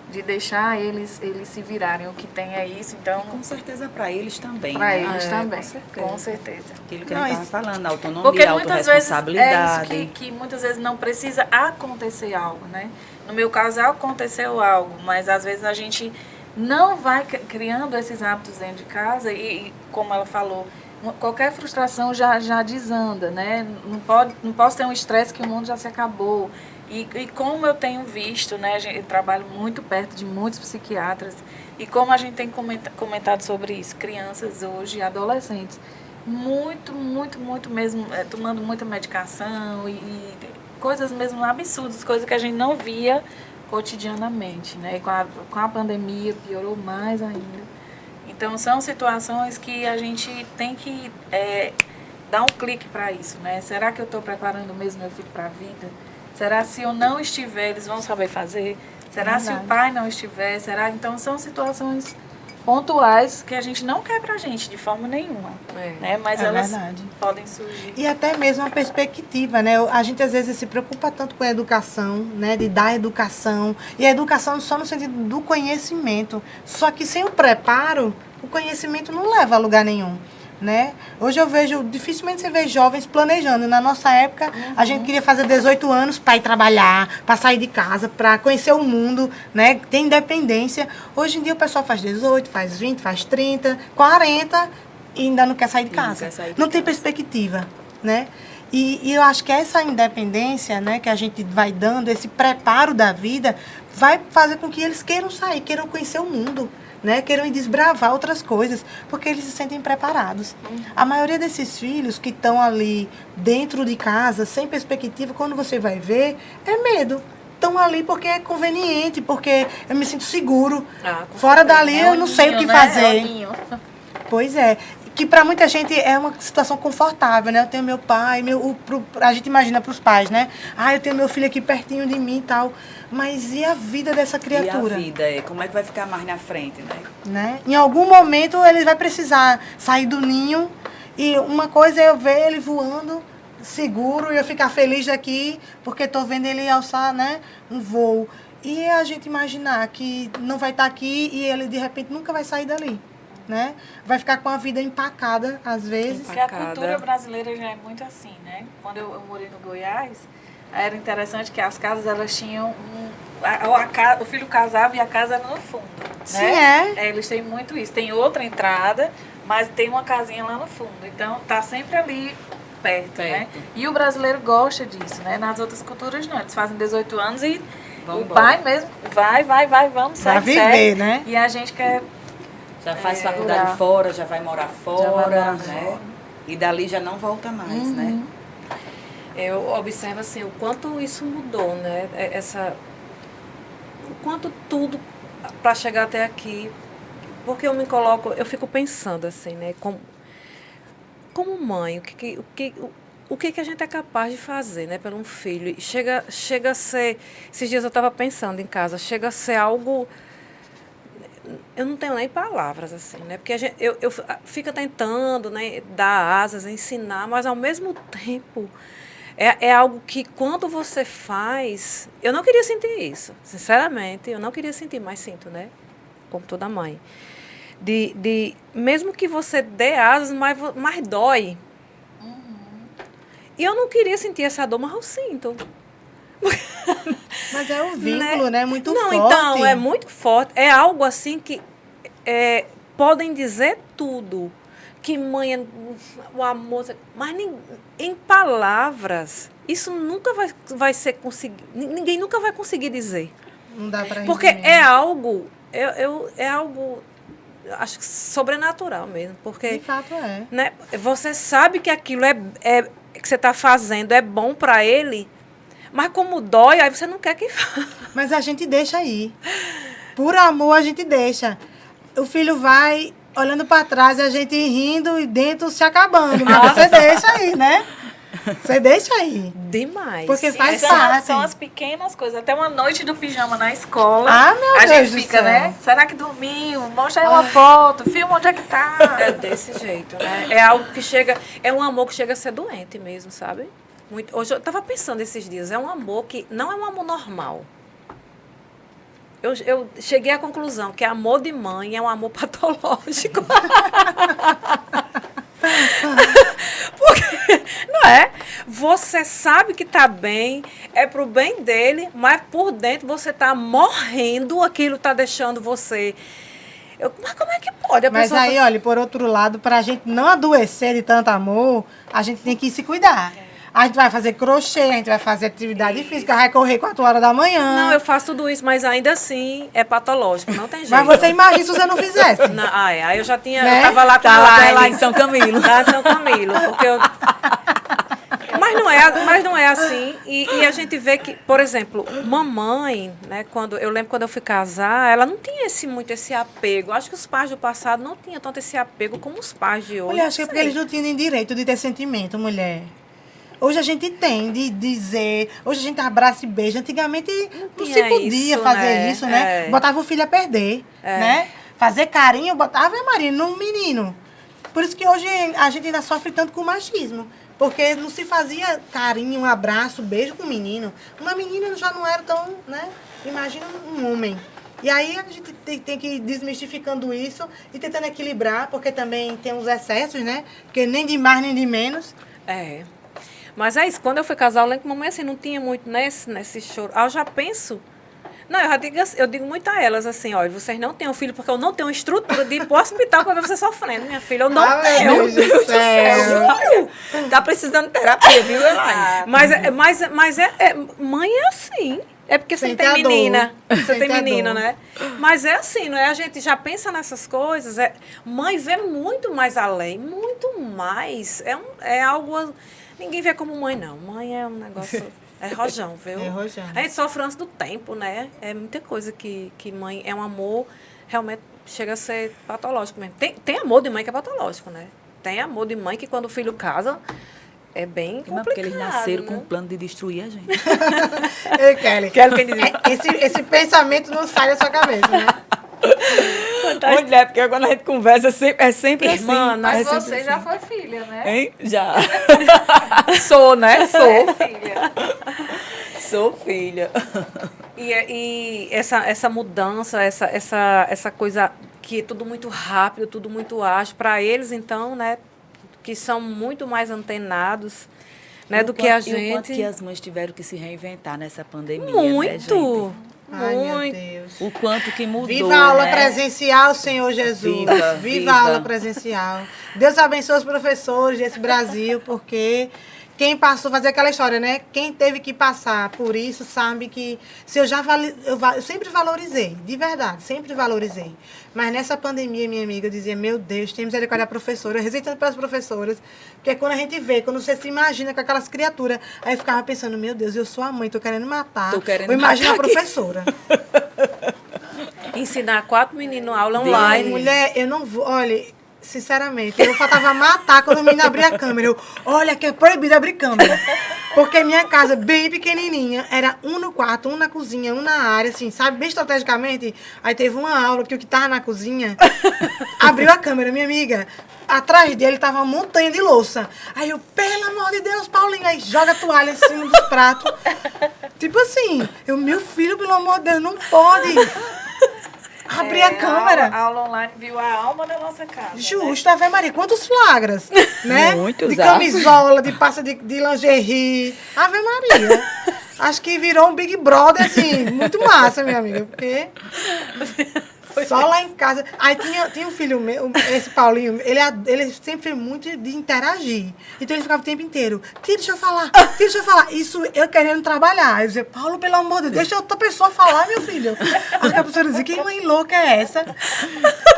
de deixar eles se virarem. O que tem é isso, então... Com certeza para eles também. Para né? eles também, com certeza. Aquilo que a gente estava falando, autonomia, porque muitas vezes autorresponsabilidade. É isso que muitas vezes não precisa acontecer algo, né? No meu caso, aconteceu algo, mas às vezes a gente não vai criando esses hábitos dentro de casa e como ela falou, qualquer frustração já desanda, né? Não posso ter um estresse que o mundo já se acabou. E como eu tenho visto, né? Eu trabalho muito perto de muitos psiquiatras e como a gente tem comentado sobre isso, crianças hoje, adolescentes, muito mesmo, tomando muita medicação e coisas mesmo absurdas, coisas que a gente não via cotidianamente, né? E com a pandemia piorou mais ainda. Então, são situações que a gente tem que dar um clique para isso, né? Será que eu estou preparando mesmo meu filho para a vida? Será se eu não estiver, eles vão saber fazer? Será se o pai não estiver? Será? Então, são situações pontuais que a gente não quer pra gente de forma nenhuma, né? Mas elas podem surgir. E até mesmo a perspectiva, né? A gente às vezes se preocupa tanto com a educação, né? De dar educação. E a educação só no sentido do conhecimento. Só que sem o preparo, o conhecimento não leva a lugar nenhum. Né? Hoje eu vejo, dificilmente você vê jovens planejando. Na nossa época, a gente queria fazer 18 anos para ir trabalhar, para sair de casa, para conhecer o mundo, né? Ter independência. Hoje em dia o pessoal faz 18, faz 20, faz 30, 40 e ainda não quer sair de casa. Não tem perspectiva, né? E eu acho que essa independência, né, que a gente vai dando, esse preparo da vida, vai fazer com que eles queiram sair, queiram conhecer o mundo. Né, queiram desbravar outras coisas, porque eles se sentem preparados. A maioria desses filhos que estão ali dentro de casa, sem perspectiva, quando você vai ver, é medo. Estão ali porque é conveniente, porque eu me sinto seguro. Fora dali eu não sei o que fazer. Pois é. Que para muita gente é uma situação confortável, né? Eu tenho meu pai, a gente imagina para os pais, né? Eu tenho meu filho aqui pertinho de mim e tal. Mas e a vida dessa criatura? E a vida, como é que vai ficar mais na frente, né? Em algum momento ele vai precisar sair do ninho e uma coisa é eu ver ele voando seguro e eu ficar feliz daqui porque estou vendo ele alçar, né, um voo. E a gente imaginar que não vai estar aqui e ele de repente nunca vai sair dali. Né? Vai ficar com a vida empacada, às vezes. Porque a cultura brasileira já é muito assim, né? Quando eu morei no Goiás, era interessante que as casas, elas tinham o filho casava e a casa era no fundo. Sim, né? é. Eles têm muito isso. Tem outra entrada, mas tem uma casinha lá no fundo. Então, tá sempre ali perto, né? E o brasileiro gosta disso, né? Nas outras culturas não. Eles fazem 18 anos e o pai mesmo vai, vamos, Pra segue, viver, segue. né? E a gente quer... Já faz faculdade fora, já vai morar fora, morar né? fora. E dali já não volta mais, né? Eu observo assim o quanto isso mudou, né? O quanto tudo para chegar até aqui, porque eu fico pensando assim, né? Como mãe, o que a gente é capaz de fazer, né, pelo um filho? E chega a ser, esses dias eu estava pensando em casa, chega a ser algo, eu não tenho nem palavras assim, né? Porque eu fico tentando, né, dar asas, ensinar, mas ao mesmo tempo é algo que quando você faz, eu não queria sentir isso, sinceramente, eu não queria sentir, mas sinto, né? Como toda mãe. Mesmo que você dê asas, mas dói. E eu não queria sentir essa dor, mas eu sinto. Mas é um vínculo, né? Muito não, forte. Então, é muito forte. É algo assim que podem dizer tudo. Que mãe é o amor. Mas em palavras, isso nunca vai ser conseguido. Ninguém nunca vai conseguir dizer. Não dá pra Porque resumir. é algo. É algo. Acho que sobrenatural mesmo. Porque, De fato é. né, você sabe que aquilo que você está fazendo é bom para ele, mas como dói, aí você não quer que faça. Mas a gente deixa aí. Por amor, a gente deixa. O filho vai olhando para trás, a gente rindo e dentro se acabando. Mas você deixa aí, né? Você deixa aí. Demais. Porque faz São parte. as pequenas coisas. Até uma noite do pijama na escola. Ah, meu a Deus gente do fica, céu. né? Será que dormiu? Mostra aí uma foto. Filma onde é que tá. É desse jeito, né? É algo que chega... É um amor que chega a ser doente mesmo, sabe? Hoje eu estava pensando esses dias. É um amor que não é um amor normal. Eu cheguei à conclusão que amor de mãe é um amor patológico. Porque, não é? Você sabe que está bem, é pro bem dele, mas por dentro você está morrendo, aquilo está deixando você... Mas como é que pode? Mas aí, olha, por outro lado, para a gente não adoecer de tanto amor, a gente tem que se cuidar. A gente vai fazer crochê, a gente vai fazer atividade física, vai correr 4 horas da manhã. Não, eu faço tudo isso, mas ainda assim é patológico, não tem jeito. Mas você imagina se você não fizesse. Não, aí eu já tinha... Né? Eu tava lá com Tá a lá Laine. em São Camilo. Lá em São Camilo, porque eu... Mas não é assim. E a gente vê que, por exemplo, mamãe, né, eu lembro quando eu fui casar, ela não tinha muito esse apego. Acho que os pais do passado não tinham tanto esse apego como os pais de hoje. Mulher, acho que é porque eles não tinham nem direito de ter sentimento, mulher. Hoje a gente tem de dizer, hoje a gente abraça e beija. Antigamente não se tinha podia isso, fazer né? isso, né? É. Botava o filho a perder, né? Fazer carinho, botava a Maria num menino. Por isso que hoje a gente ainda sofre tanto com o machismo. Porque não se fazia carinho, um abraço, beijo com o menino. Uma menina já não era tão, né? Imagina um homem. E aí a gente tem que ir desmistificando isso e tentando equilibrar, porque também tem os excessos, né? Porque nem de mais nem de menos. É. Mas é isso, quando eu fui casar, eu lembro que mamãe assim, não tinha muito nesse choro. Eu já penso... Não, eu digo muito a elas assim, olha, vocês não têm um filho porque eu não tenho estrutura de ir pro hospital para ver você sofrendo, minha filha. Eu não tenho. Meu Deus do céu. Tá precisando de terapia, viu, Elaine? Mas mãe é assim. É porque você Sente tem a dor. menina. Você Sente tem a menino, dor. né? Mas é assim, não é? A gente já pensa nessas coisas. Mãe vê muito mais além. Muito mais. É algo... Ninguém vê como mãe, não. Mãe é um negócio... É rojão, viu? É rojão. A gente sofre antes do tempo, né? É muita coisa que mãe... É um amor... Realmente chega a ser patológico mesmo. Tem amor de mãe que é patológico, né? Tem amor de mãe que quando o filho casa... É bem complicado, Porque eles nasceram né? com um plano de destruir a gente. Ei, Kelly. Quem diz isso? Esse pensamento não sai da sua cabeça, né? Mulher, porque quando a gente conversa, é sempre Irmã, assim. Mas é sempre você já foi filha, né? Hein? Já. Sou, né? Sou. É filha. Sou filha. E essa mudança, essa coisa que é tudo muito rápido, tudo muito ágil, para eles, então, né, que são muito mais antenados, né, do que a E o quanto gente. que as mães tiveram que se reinventar nessa pandemia, Muito, né, gente? Ai, meu Muito. Deus. O quanto que mudou, Viva a aula né? presencial, Senhor Jesus. Viva a aula presencial. Deus abençoe os professores desse Brasil, porque quem passou, fazer aquela história, né? Quem teve que passar por isso sabe que se eu sempre valorizei, de verdade, sempre valorizei. Mas nessa pandemia, minha amiga, eu dizia, meu Deus, tem misericórdia da professora, eu rezei tanto pelas professoras, porque quando a gente vê, quando você se imagina com aquelas criaturas, aí eu ficava pensando, meu Deus, eu sou a mãe, tô querendo matar. Eu imagino a professora. Ensinar 4 meninos aula online. Mulher, eu não vou, olha, sinceramente, eu faltava matar quando o menino abria a câmera. Eu, olha, que é proibido abrir câmera. Porque minha casa, bem pequenininha, era um no quarto, um na cozinha, um na área, assim, sabe? Bem estrategicamente. Aí teve uma aula que o que tava na cozinha abriu a câmera, minha amiga. Atrás dele tava uma montanha de louça. Aí eu, pelo amor de Deus, Paulinho, aí joga a toalha em cima dos pratos. Tipo assim, meu filho, pelo amor de Deus, não pode abrir a câmera. A aula online viu a alma da nossa casa. Justo, Ave Maria, quantos flagras, né? Muitos, de camisola, de pasta de lingerie. Ave Maria. Acho que virou um Big Brother, assim, muito massa, minha amiga, porque só lá em casa. Aí tinha um filho meu, esse Paulinho, ele sempre foi muito de interagir. Então ele ficava o tempo inteiro, deixa eu falar. Isso eu querendo trabalhar. Eu dizia, Paulo, pelo amor de Deus, deixa outra pessoa falar, meu filho. Aí a professora dizia, que mãe louca é essa?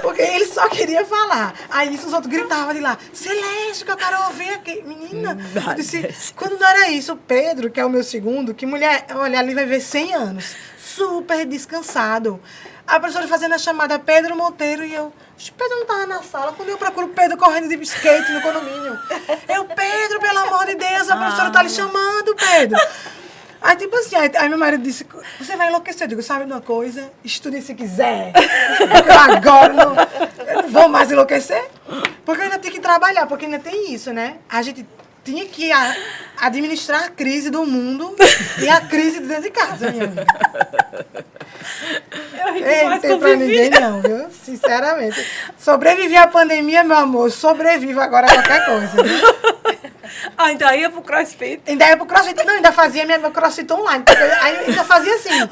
Porque ele só queria falar. Aí isso, os outros gritavam de lá, Celeste, que eu quero ouvir aqui. Menina, eu disse, quando não era isso, o Pedro, que é o meu segundo, que mulher, olha, ali vai ver 100 anos, super descansado. A professora fazendo a chamada Pedro Monteiro e eu, Pedro não estava na sala. Quando eu procuro Pedro correndo de skate no condomínio. Pedro, pelo amor de Deus, a professora está lhe chamando, Pedro. Aí, tipo assim, aí meu marido disse, você vai enlouquecer. Eu digo, sabe de uma coisa? Estude se quiser. Porque eu agora eu não vou mais enlouquecer. Porque eu ainda tenho que trabalhar, porque ainda tem isso, né? A gente tinha que administrar a crise do mundo e a crise de dentro de casa, minha amiga. Não tem pra ninguém não, viu? Sinceramente. Sobrevivi à pandemia, meu amor. Sobrevivo agora a qualquer coisa. Né? Ainda ia pro CrossFit? Ainda ia pro CrossFit. Não, ainda fazia meu CrossFit online. Aí eu ainda fazia assim.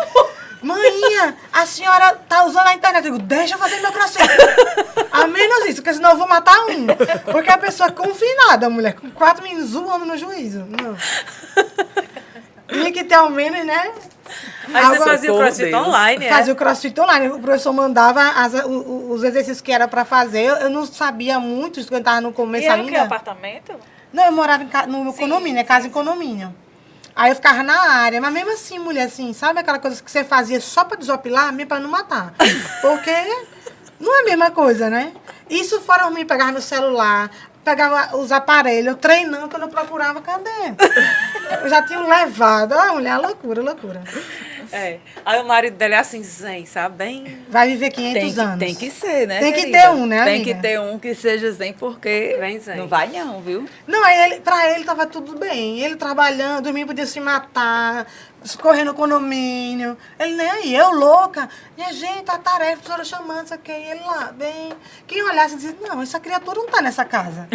Maninha, a senhora tá usando a internet. Eu digo, deixa eu fazer meu CrossFit. A menos isso, porque senão eu vou matar um. Porque a pessoa confinada, mulher, com 4 meninos zoando no juízo. Não. Tinha que ter ao menos, né? Aí você fazia o CrossFit online, Fazia o CrossFit online. O professor mandava os exercícios que era pra fazer. Eu não sabia muito, quando eu estava no começo ainda. E era o que, apartamento? Não, eu morava no condomínio, casa em condomínio. Aí eu ficava na área, mas mesmo assim, mulher, assim, sabe aquela coisa que você fazia só pra desopilar, mesmo pra não matar? Porque não é a mesma coisa, né? Isso fora mim, pegava meu celular, pegava os aparelhos, eu treinando, quando eu procurava, cadê? Eu já tinha levado. Ó, mulher, loucura, loucura. Aí o marido dele é assim, zen, sabe? Bem... Vai viver 500 anos. Tem que ser, né, Tem que querida? ter um, né, Tem amiga? que ter um que seja zen, porque Bem zen. não vai não, viu? Não, aí pra ele tava tudo bem. Ele trabalhando, dormindo, podia se matar, correr no condomínio. Ele nem aí, eu louca. Minha gente, a tarefa, a professora chamando, isso aqui. Ele lá, bem. Quem olhasse dizia, não, essa criatura não tá nessa casa.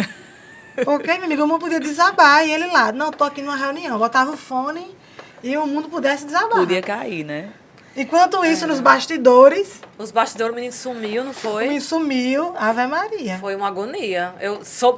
Porque, meu amigo, o mundo podia desabar. E ele lá, não, tô aqui numa reunião. Botava o fone e o mundo pudesse desabar. Podia cair, né? Enquanto isso, nos bastidores, Os bastidores, o menino sumiu, não foi? me sumiu, Ave Maria. Foi uma agonia.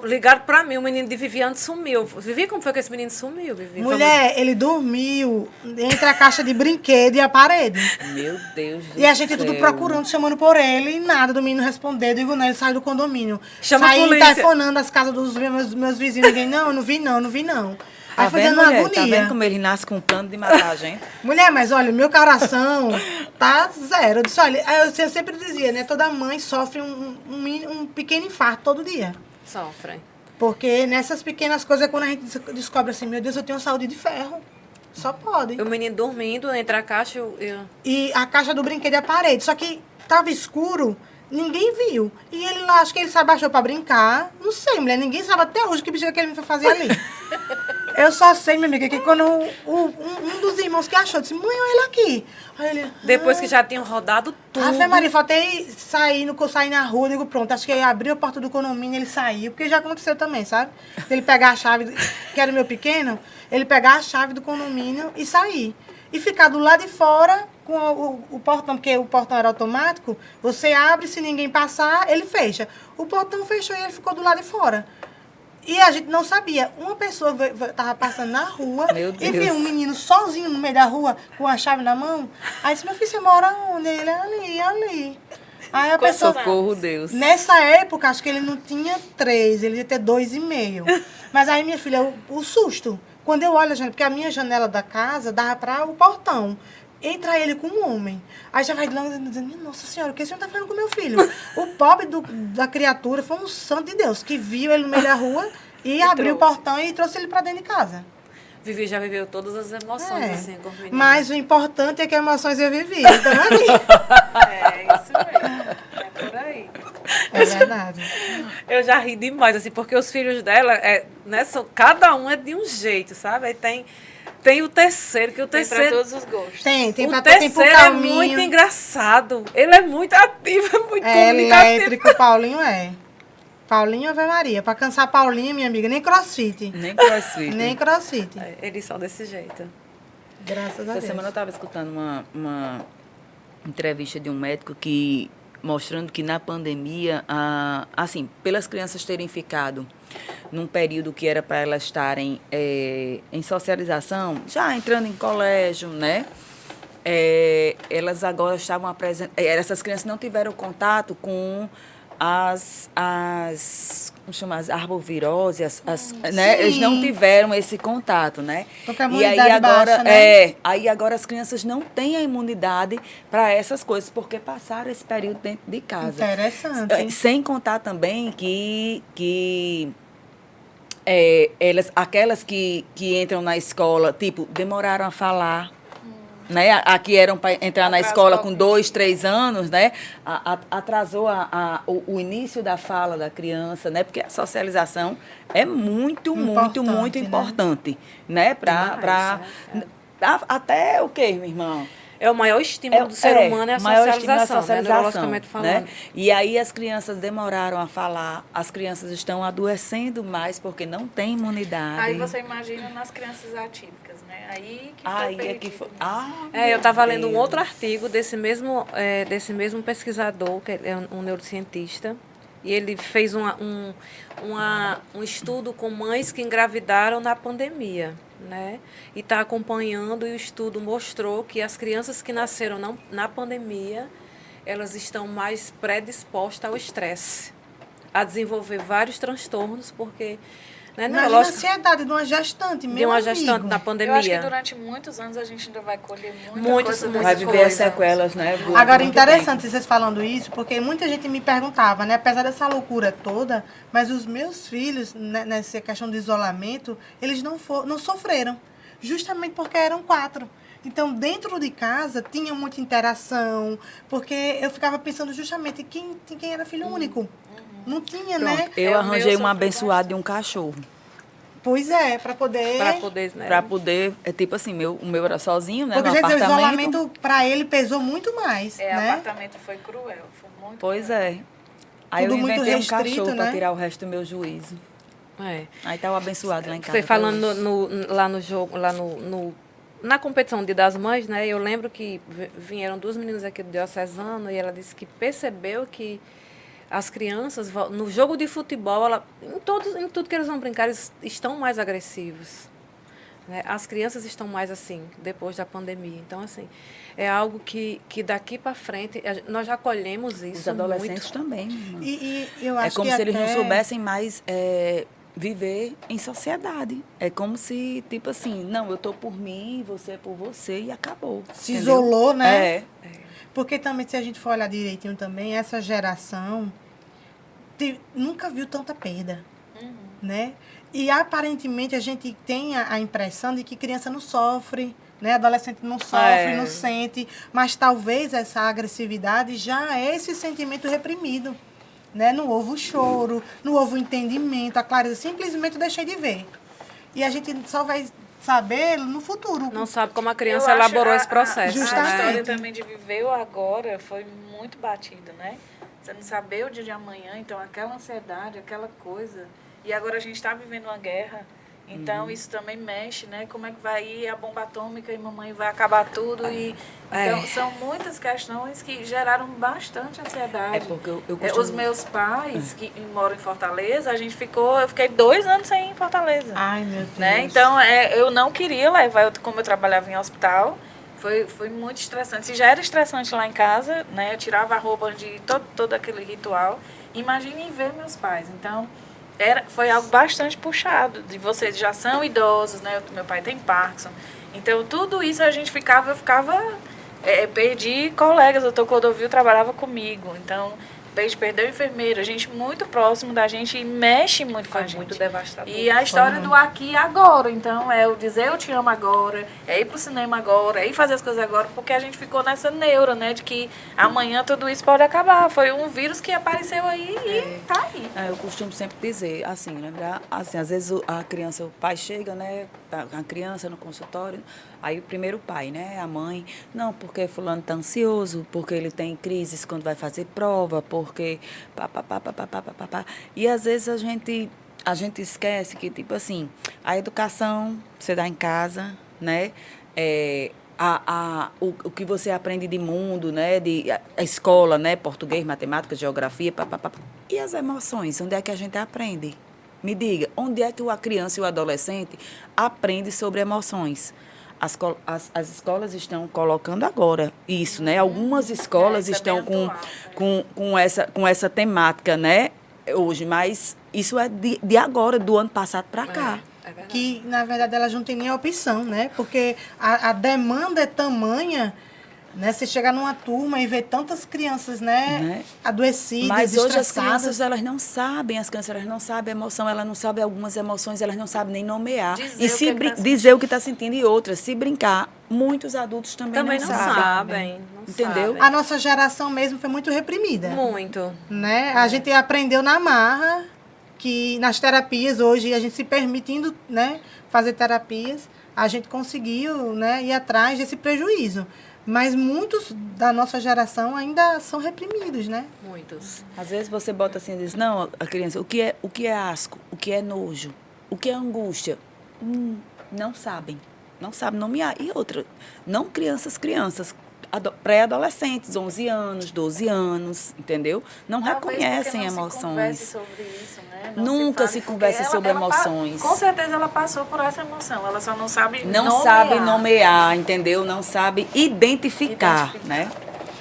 Ligaram pra mim, o menino de Viviane sumiu. Vivi, como foi que esse menino sumiu, Vivi? Mulher, ele dormiu entre a caixa de brinquedo e a parede. Meu Deus do E a gente céu. tudo procurando, chamando por ele, e nada do menino responder. Eu digo, não, ele saiu do condomínio. Chama a Saí polícia. telefonando as casas dos meus vizinhos. Ninguém, não, eu não vi não. Aí Tá foi vendo, dando uma mulher? agonia. Tá vendo como ele nasce com um plano de matar a gente? Mulher, mas olha, meu coração tá zero. Eu disse, olha, eu sempre dizia, né? Toda mãe sofre um pequeno infarto todo dia. Sofrem. Porque nessas pequenas coisas é quando a gente descobre assim, meu Deus, eu tenho saúde de ferro. Só pode. O menino dormindo, entre a caixa E a caixa do brinquedo é a parede. Só que tava escuro, ninguém viu. E ele lá, acho que ele se abaixou pra brincar. Não sei, mulher, ninguém sabe até hoje que bicho que ele me foi fazer ali. Eu só sei, minha amiga, que quando um dos irmãos que achou, disse, mãe, olha ele aqui. Aí ele, Depois que já tinham rodado tudo. Ave Maria, faltei sair na rua, digo, pronto, acho que ele abriu a porta do condomínio, ele saiu, porque já aconteceu também, sabe? Ele pegar a chave, que era o meu pequeno, ele pegar a chave do condomínio e sair. E ficar do lado de fora, com o portão, porque o portão era automático, você abre, se ninguém passar, ele fecha. O portão fechou e ele ficou do lado de fora. E a gente não sabia. Uma pessoa estava passando na rua e viu um menino sozinho no meio da rua com a chave na mão. Aí disse, meu filho, você mora onde? Ele, ali. Aí a pessoa... Socorro, Deus. Nessa época, acho que ele não tinha 3, ele ia ter 2,5. Mas aí, minha filha, o susto. Quando eu olho a janela, porque a minha janela da casa dava para o portão. Entra ele com um homem. Aí já vai lá dizendo, nossa senhora, o que esse senhor está fazendo com meu filho? O pobre da criatura foi um santo de Deus, que viu ele no meio da rua e abriu o portão e trouxe ele para dentro de casa. Vivi já viveu todas as emoções, assim, com o menino. Mas o importante é que emoções eu vivi. Então, é isso mesmo. É por aí. É verdade. Eu já ri demais, assim, porque os filhos dela, cada um é de um jeito, sabe? Aí tem o terceiro, que o terceiro... Tem pra todos os gostos. Tem o pra terceiro tem pro é Calminho. muito engraçado. Ele é muito ativo, é muito comunicativo. Elétrico, o Paulinho é. Paulinho Ave Maria. Pra cansar Paulinho, minha amiga, nem crossfit. Nem crossfit. Eles são desse jeito. Graças a Deus. Essa semana eu estava escutando uma entrevista de um médico que mostrando que na pandemia, assim, pelas crianças terem ficado num período que era para elas estarem em socialização, já entrando em colégio, né? Elas agora estavam apresentando... essas crianças não tiveram contato com as arboviroses, né? Eles não tiveram esse contato, né? Porque a e imunidade aí agora, baixa, né? aí agora as crianças não têm a imunidade para essas coisas, porque passaram esse período dentro de casa. Interessante. Sem contar também que aquelas que entram na escola, tipo, demoraram a falar, né? Aqui eram para entrar na escola com 2, 3 anos, né? Atrasou o início da fala da criança, né? Porque a socialização é muito importante, né? Até o quê, minha irmã? É o maior estímulo do ser humano, é a socialização, né? Neurologicamente falando. Né? E aí as crianças demoraram a falar, as crianças estão adoecendo mais porque não têm imunidade. Aí você imagina nas crianças atípicas, né? Aí que foi. Eu estava lendo um outro artigo desse mesmo pesquisador, que é um neurocientista, e ele fez um estudo com mães que engravidaram na pandemia, né? E está acompanhando, e o estudo mostrou que as crianças que nasceram na pandemia, elas estão mais predispostas ao estresse, a desenvolver vários transtornos, porque... Né, imagina a ansiedade de uma gestante, meu amigo. Gestante na pandemia. Eu acho que durante muitos anos a gente ainda vai colher muita coisa. Vai viver as sequelas, né? Agora, interessante vocês falando isso, porque muita gente me perguntava, né? Apesar dessa loucura toda, mas os meus filhos, né, nessa questão de isolamento, eles não sofreram, justamente porque eram 4. Então, dentro de casa, tinha muita interação, porque eu ficava pensando justamente quem era filho único. Não tinha, pronto, né? Eu arranjei um abençoado de um cachorro. Pois é, para poder, né? Para poder, tipo assim, o meu era sozinho, né? Porque, no gente, apartamento. o isolamento para ele pesou muito mais, né? O apartamento foi cruel, foi muito Pois cruel. é. Aí tudo eu inventei muito restrito, um cachorro, né? para tirar o resto do meu juízo. Aí tá o abençoado lá em casa. Você falando lá no jogo, na competição Dia das Mães, né? Eu lembro que vieram 2 meninas aqui do Diocesano e ela disse que percebeu que as crianças, no jogo de futebol, em tudo que eles vão brincar, eles estão mais agressivos. Né? As crianças estão mais assim, depois da pandemia. Então, assim, é algo que daqui para frente, nós já colhemos isso. Os adolescentes muito. também. E eu acho como que se eles não soubessem mais viver em sociedade. É como se, tipo assim, não, eu tô por mim, você é por você e acabou. Se entendeu? isolou, né? É. Porque também, se a gente for olhar direitinho também, essa geração nunca viu tanta perda, né? E aparentemente a gente tem a impressão de que criança não sofre, né? Adolescente não sofre, não sente, mas talvez essa agressividade já é esse sentimento reprimido, né? Não houve o choro, não houve o entendimento, a clareza, simplesmente deixei de ver. E a gente só vai saber no futuro. Não sabe como a criança elaborou esse processo. Justamente. A história também de viver o agora foi muito batida, né? Você não saber o dia de amanhã, então aquela ansiedade, aquela coisa. E agora a gente está vivendo uma guerra Então, isso também mexe, né? Como é que vai ir a bomba atômica e mamãe vai acabar tudo. Então, são muitas questões que geraram bastante ansiedade. É porque eu costumo... Os meus pais, que moram em Fortaleza, eu fiquei 2 anos sem ir em Fortaleza. Ai, meu Deus. Né? Então, eu não queria levar, como eu trabalhava em hospital, foi muito estressante. Se já era estressante lá em casa, né? Eu tirava a roupa de todo aquele ritual. Imagine ver meus pais. Então, foi algo bastante puxado. De vocês já são idosos, né? Meu pai tem Parkinson. Então, tudo isso eu ficava... perdi colegas. O Dr. Clodovil trabalhava comigo. Então, perdeu o enfermeiro. Gente muito próximo da gente e mexe muito com a gente. Muito devastador. E a história do aqui e agora. Então, é o dizer eu te amo agora, é ir pro cinema agora, é ir fazer as coisas agora, porque a gente ficou nessa neura, né? De que amanhã tudo isso pode acabar. Foi um vírus que apareceu aí e tá aí. Eu costumo sempre dizer, assim, lembrar, assim, às vezes a criança, o pai chega, né? A criança no consultório, aí o primeiro pai, né? A mãe, não, porque fulano tá ansioso, porque ele tem crises quando vai fazer prova, porque pá. E às vezes a gente esquece que, tipo assim, a educação você dá em casa, né? O que você aprende de mundo, né? A escola, né? Português, matemática, geografia, E as emoções, onde é que a gente aprende? Me diga, onde é que a criança e o adolescente aprende sobre emoções? As escolas estão colocando agora isso, né? Algumas escolas estão com essa temática, né? Hoje, mas isso é de agora, do ano passado para cá. Que, na verdade, elas não têm nem opção, né? Porque a demanda é tamanha, né? Você chegar numa turma e ver tantas crianças, né? Adoecidas, mas hoje estressadas. as crianças, elas não sabem a emoção, elas não sabem algumas emoções, elas não sabem nem nomear. Dizer o que está sentindo. E outras, se brincar, muitos adultos também não sabem. Entendeu? Sabem. A nossa geração mesmo foi muito reprimida. Muito. Né? A gente aprendeu na marra que nas terapias hoje, a gente se permitindo, né, fazer terapias, a gente conseguiu, né, ir atrás desse prejuízo. Mas muitos da nossa geração ainda são reprimidos, né? Muitos. Às vezes você bota assim e diz, não, a criança, o que é asco? O que é nojo? O que é angústia? Não sabem. Não sabem nomear. E outra, não crianças, pré-adolescentes, 11 anos, 12 anos, entendeu? Não reconhecem emoções. Se converse sobre isso, né? Nunca se conversa sobre emoções. Com certeza ela passou por essa emoção, ela só não sabe nomear. Não sabe nomear, entendeu? Não sabe identificar, né?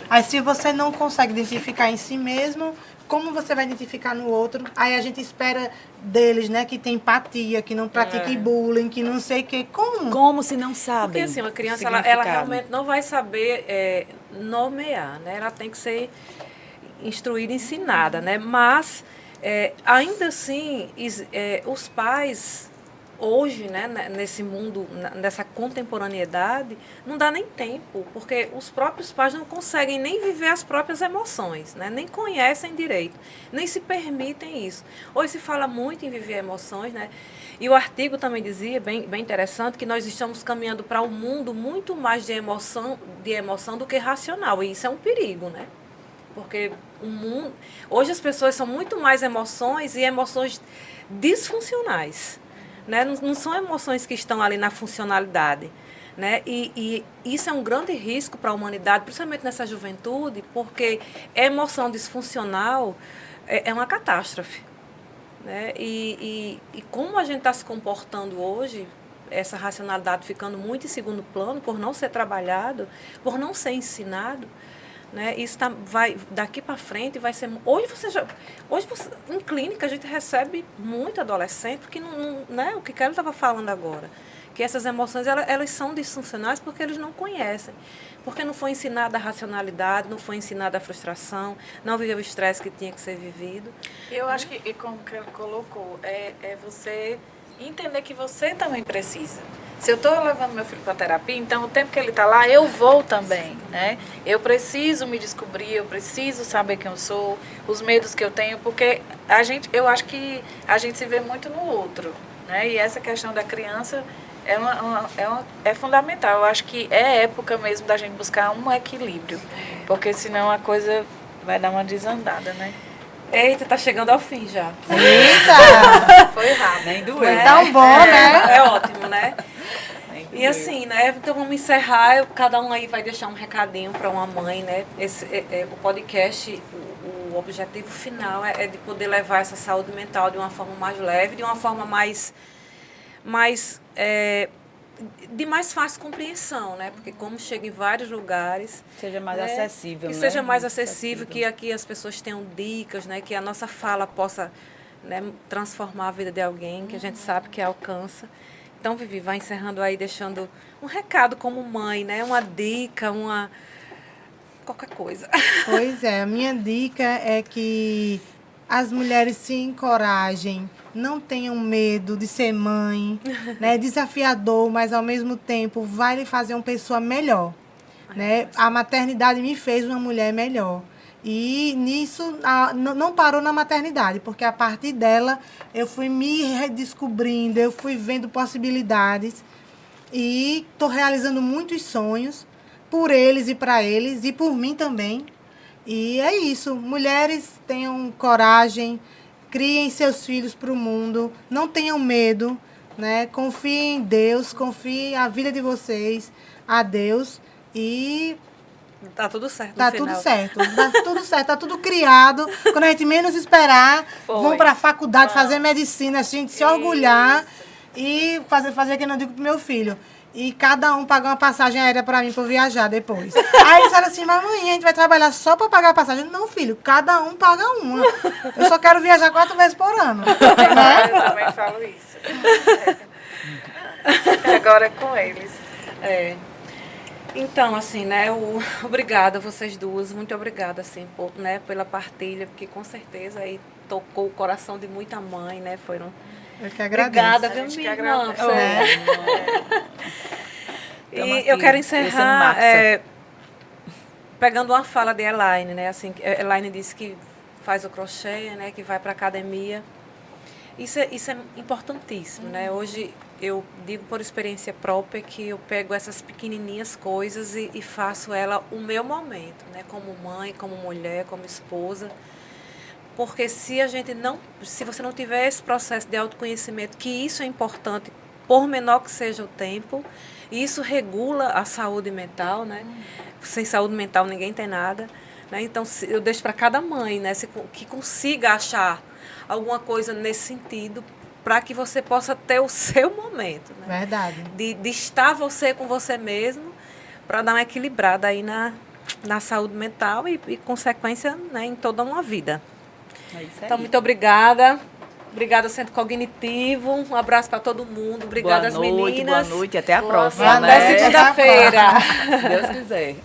Aí se você não consegue identificar em si mesmo, como você vai identificar no outro? Aí a gente espera deles, né, que tem empatia, que não pratique bullying, que não sei o que. Como se não sabem? Porque assim, uma criança, ela realmente não vai saber nomear, né? Ela tem que ser instruída, ensinada, né? Mas, ainda assim, os pais, hoje, né, nesse mundo, nessa contemporaneidade, não dá nem tempo, porque os próprios pais não conseguem nem viver as próprias emoções, né? Nem conhecem direito, nem se permitem isso. Hoje se fala muito em viver emoções, né? E o artigo também dizia, bem interessante, que nós estamos caminhando para um mundo muito mais de emoção do que racional, e isso é um perigo, né? Porque hoje as pessoas são muito mais emoções e emoções disfuncionais. Né? Não são emoções que estão ali na funcionalidade. Né? E isso é um grande risco para a humanidade, principalmente nessa juventude, porque a emoção disfuncional é uma catástrofe. Né? E como a gente está se comportando hoje, essa racionalidade ficando muito em segundo plano, por não ser trabalhado, por não ser ensinado, né? Isso daqui para frente vai ser... Hoje em clínica a gente recebe muito adolescente, porque né, o que Kelly estava falando agora, que essas emoções elas são disfuncionais porque eles não conhecem, porque não foi ensinada a racionalidade, não foi ensinada a frustração, não viveu o estresse que tinha que ser vivido. Eu acho que, como que ele colocou, é você entender que você também precisa. Se eu estou levando meu filho para terapia, então o tempo que ele está lá, eu vou também, né? Eu preciso me descobrir, eu preciso saber quem eu sou, os medos que eu tenho, porque eu acho que a gente se vê muito no outro, né? E essa questão da criança é fundamental. Eu acho que é época mesmo da gente buscar um equilíbrio, porque senão a coisa vai dar uma desandada, né? Eita, tá chegando ao fim já. Eita! Foi rápido. Nem doeu. Foi tão bom, né? É ótimo, né? Nem E doeu. assim, né? Então vamos encerrar. Cada um aí vai deixar um recadinho para uma mãe, né? O podcast, o objetivo final é de poder levar essa saúde mental de uma forma mais leve, de uma forma de mais fácil compreensão, né? Porque como chega em vários lugares, Seja mais né? acessível, Que né? seja mais acessível, que aqui as pessoas tenham dicas, né? Que a nossa fala possa, né, transformar a vida de alguém, que a gente sabe que alcança. Então, Vivi, vai encerrando aí, deixando um recado como mãe, né? Uma dica, qualquer coisa. Pois é, a minha dica é que as mulheres se encorajem, não tenham medo de ser mãe, né? É desafiador, mas ao mesmo tempo vai lhe fazer uma pessoa melhor, né? A maternidade me fez uma mulher melhor. E nisso não parou na maternidade, porque a partir dela eu fui me redescobrindo, eu fui vendo possibilidades e estou realizando muitos sonhos por eles e para eles e por mim também. E é isso. Mulheres, tenham coragem, criem seus filhos para o mundo, não tenham medo, né? Confiem em Deus, confiem a vida de vocês a Deus e Tá tudo certo. tá no tudo final. certo. Tá tudo certo, tá tudo criado. Quando a gente menos esperar, vão para a faculdade fazer medicina, a gente se orgulhar e fazer que eu não digo pro meu filho. E cada um pagar uma passagem aérea para mim para viajar depois. Aí eles falaram assim, mas mãe, a gente vai trabalhar só para pagar a passagem? Não, filho, cada um paga uma. Eu só quero viajar 4 vezes por ano. Eu também falo isso. Agora é com eles. É. Então, assim, né, obrigada a vocês duas, muito obrigada, assim, né, pela partilha, porque com certeza aí tocou o coração de muita mãe, né, foram... Eu que agradeço. Obrigada, A viu, gente que minha irmã? agradece. E Tamo aqui, eu quero crescendo encerrar massa. pegando uma fala de Elaine, né, assim, Elaine disse que faz o crochê, né, que vai para academia. Isso é importantíssimo, né? Hoje eu digo por experiência própria que eu pego essas pequenininhas coisas e faço ela o meu momento, né? Como mãe, como mulher, como esposa. Porque se você não tiver esse processo de autoconhecimento, que isso é importante, por menor que seja o tempo, isso regula a saúde mental, né? Sem saúde mental ninguém tem nada, né? Então eu deixo para cada mãe, né, que consiga achar alguma coisa nesse sentido para que você possa ter o seu momento, né? Verdade. De estar você com você mesmo, para dar uma equilibrada aí na saúde mental e consequência, né, em toda uma vida. É isso aí. Então, muito obrigada. Obrigada, Centro Cognitivo. Um abraço para todo mundo. Obrigada às meninas. Boa noite, até a Boa próxima. Até né? segunda-feira. Se Deus quiser.